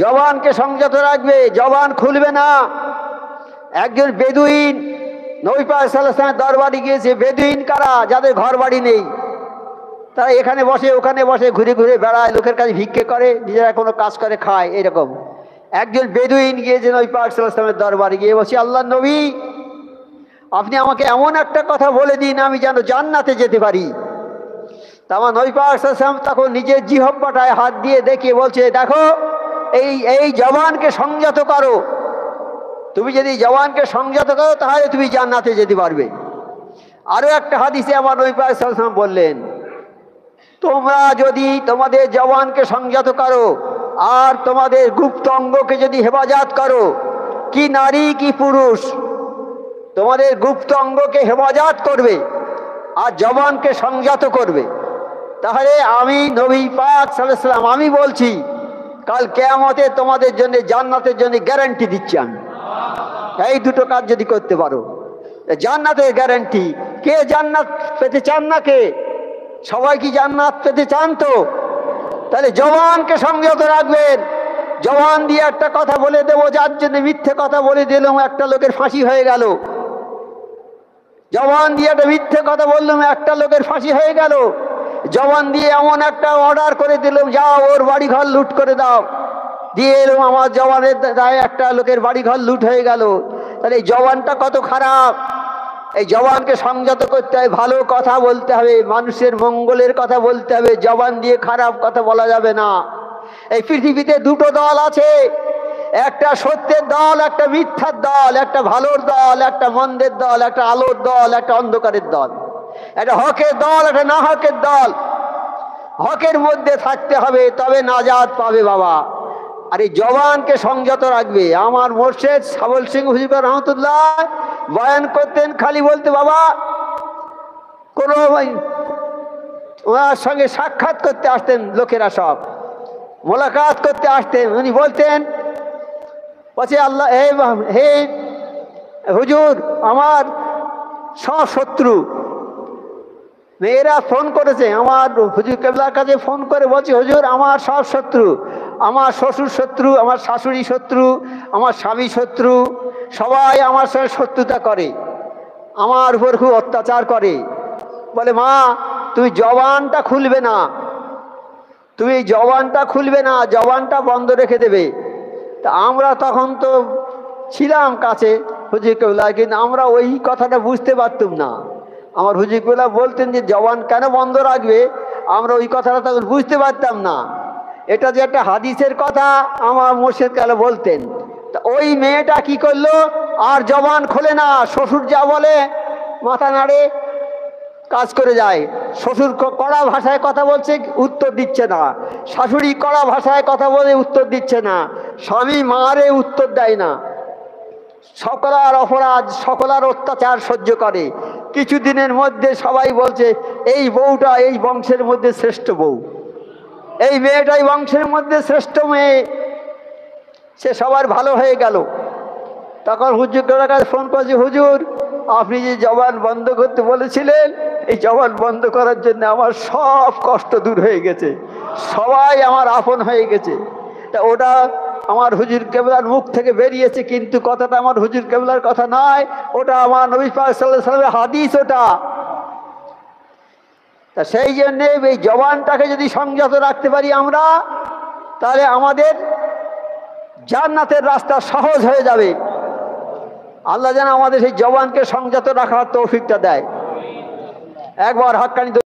জবানকে সংযত রাখবে, জবান খুলবে না। একজন বেদুইন নবী পাক সাল্লাল্লাহু আলাইহি ওয়াসাল্লামের দরবারে গিয়েছে। বেদুইন কারা? যাদের ঘর বাড়ি নেই, তারা এখানে বসে ওখানে বসে ঘুরে ঘুরে বেড়ায়, লোকের কাছে ভিক্ষে করে, নিজেরা কোনো কাজ করে খায়। এরকম একজন বেদুইন গিয়েছে নবী পাক সাল্লাল্লাহু আলাইহি ওয়াসাল্লামের দরবারে, গিয়ে বলছে, আল্লাহর নবী, আপনি আমাকে এমন একটা কথা বলে দিন আমি যেন জান্নাতে যেতে পারি। তা আমার নবী পাক সাল্লাল্লাহু আলাইহি ওয়াসাল্লাম তখন নিজের জিহ্বাটায় হাত দিয়ে দেখিয়ে বলছে, দেখো এই জবানকে সংযত করো। তুমি যদি জবানকে সংযত করো তাহলে তুমি জান্নাতে যেতে পারবে। আরো একটা হাদিসে আমার নবী পাক সাল্লাল্লাহু আলাইহি ওয়াসাল্লাম বললেন, তোমরা যদি তোমাদের জবানকে সংযত করো আর তোমাদের গুপ্ত অঙ্গকে যদি হেফাজত করো, কি নারী কি পুরুষ, তোমাদের গুপ্ত অঙ্গকে হেফাজত করবে আর জবানকে সংযত করবে, তাহলে আমি নবী পাক সাল্লাল্লাহু আলাইহি ওয়াসাল্লাম আমি বলছি, কাল কিয়ামতে তোমাদের জন্য জান্নাতের জন্য গ্যারান্টি দিচ্ছি আমি। এই দুটো কাজ যদি করতে পারো, জান্নাতের গ্যারান্টি। কে জান্নাত পেতে চান না? কে সবাই কি জান্নাত পেতে চান? তো তাহলে জবানকে সংযত রাখবেন। জবান দিয়ে একটা কথা বলে দেবো, যার জন্য মিথ্যে কথা বলে দিলাম, একটা লোকের ফাঁসি হয়ে গেল। জবান দিয়ে একটা মিথ্যে কথা বললাম, একটা লোকের ফাঁসি হয়ে গেল। জবান দিয়ে এমন একটা অর্ডার করে দিলাম, যাও ওর বাড়ি ঘর লুট করে দাও, দিয়ে এলাম, আমার জবানের দায়ে একটা লোকের বাড়ি ঘর লুট হয়ে গেল। তাহলে এই জবানটা কত খারাপ। এই জবানকে সংযত করতে হবে, ভালো কথা বলতে হবে, মানুষের মঙ্গলের কথা বলতে হবে, জবান দিয়ে খারাপ কথা বলা যাবে না। এই পৃথিবীতে দুটো দল আছে, একটা সত্যের দল, একটা মিথ্যার দল, একটা ভালোর দল, একটা মন্দের দল, একটা আলোর দল, একটা অন্ধকারের দল, একটা হকের দল, একটা না হকের দল। হকের মধ্যে থাকতে হবে, তবে নাজাত পাবে বাবা। আর এই জবানকে সংযত রাখবে। আমার মোর্শেদ সাবল সিং হুজুর রহমতুল্লাহ বয়ান করতেন, খালি বলতে, বাবা কোনো ওনার সঙ্গে সাক্ষাৎ করতে আসতেন লোকেরা, সব মোলাকাত করতে আসতেন, উনি বলতেন, বলছে, আল্লাহ হে হুজুর, আমার সব শত্রু মেয়েরা ফোন করেছে, আমার হুজুর কেবলার কাছে ফোন করে বলছে, হুজুর আমার সব শত্রু, আমার শ্বশুর শত্রু, আমার শাশুড়ি শত্রু, আমার স্বামী শত্রু, সবাই আমার সঙ্গে শত্রুতা করে, আমার উপর খুব অত্যাচার করে। বলে, মা তুমি জবানটা খুলবে না, তুমি জবানটা খুলবে না, জবানটা বন্ধ রেখে দেবে। তা আমরা তখন তো ছিলাম কাছে হুজুর কেবলা, কিন্তু আমরা ওই কথাটা বুঝতে পারতাম না। আমার হুজুর কেবলা বলতেন যে জবান কেন বন্ধ রাখবে, আমরা ওই কথাটা তখন বুঝতে পারতাম না। এটা যে একটা হাদিসের কথা আমার মুর্শিদ কালে বলতেন। তা ওই মেয়েটা কি করলো, আর জবান খোলে না, শ্বশুর যা বলে মাথা নাড়ে, কাজ করে যায়। শ্বশুর কড়া ভাষায় কথা বলছে, উত্তর দিচ্ছে না। শাশুড়ি কড়া ভাষায় কথা বলে, উত্তর দিচ্ছে না। স্বামী মারে, উত্তর দেয় না। সকলার অপরাধ, সকলার অত্যাচার সহ্য করে। কিছুদিনের মধ্যে সবাই বলছে, এই বউটা এই বংশের মধ্যে শ্রেষ্ঠ বউ, এই মেয়েটাই বংশের মধ্যে শ্রেষ্ঠ মেয়ে, সে সবার ভালো হয়ে গেল। তখন হুজুরের কাছে ফোন করেছে, হুজুর আপনি যে জবান বন্ধ করতে বলেছিলেন, এই জবান বন্ধ করার জন্য আমার সব কষ্ট দূর হয়ে গেছে, সবাই আমার আপন হয়ে গেছে। তা ওটা আমার হুজুর কেবলার মুখ থেকে বেরিয়েছে, কিন্তু কথাটা আমার হুজুর কেবলার কথা নয়, ওটা আমার নবী পাক সাল্লাল্লাহু আলাইহি ওয়াসাল্লামের হাদিস ওটা। তা সেই জন্যে এই জবানটাকে যদি সংযত রাখতে পারি আমরা, তাহলে আমাদের জান্নাতের রাস্তা সহজ হয়ে যাবে। আল্লাহ যেন আমাদের সেই জবানকে সংযত রাখার তৌফিকটা দেয়। একবার হাক্কানি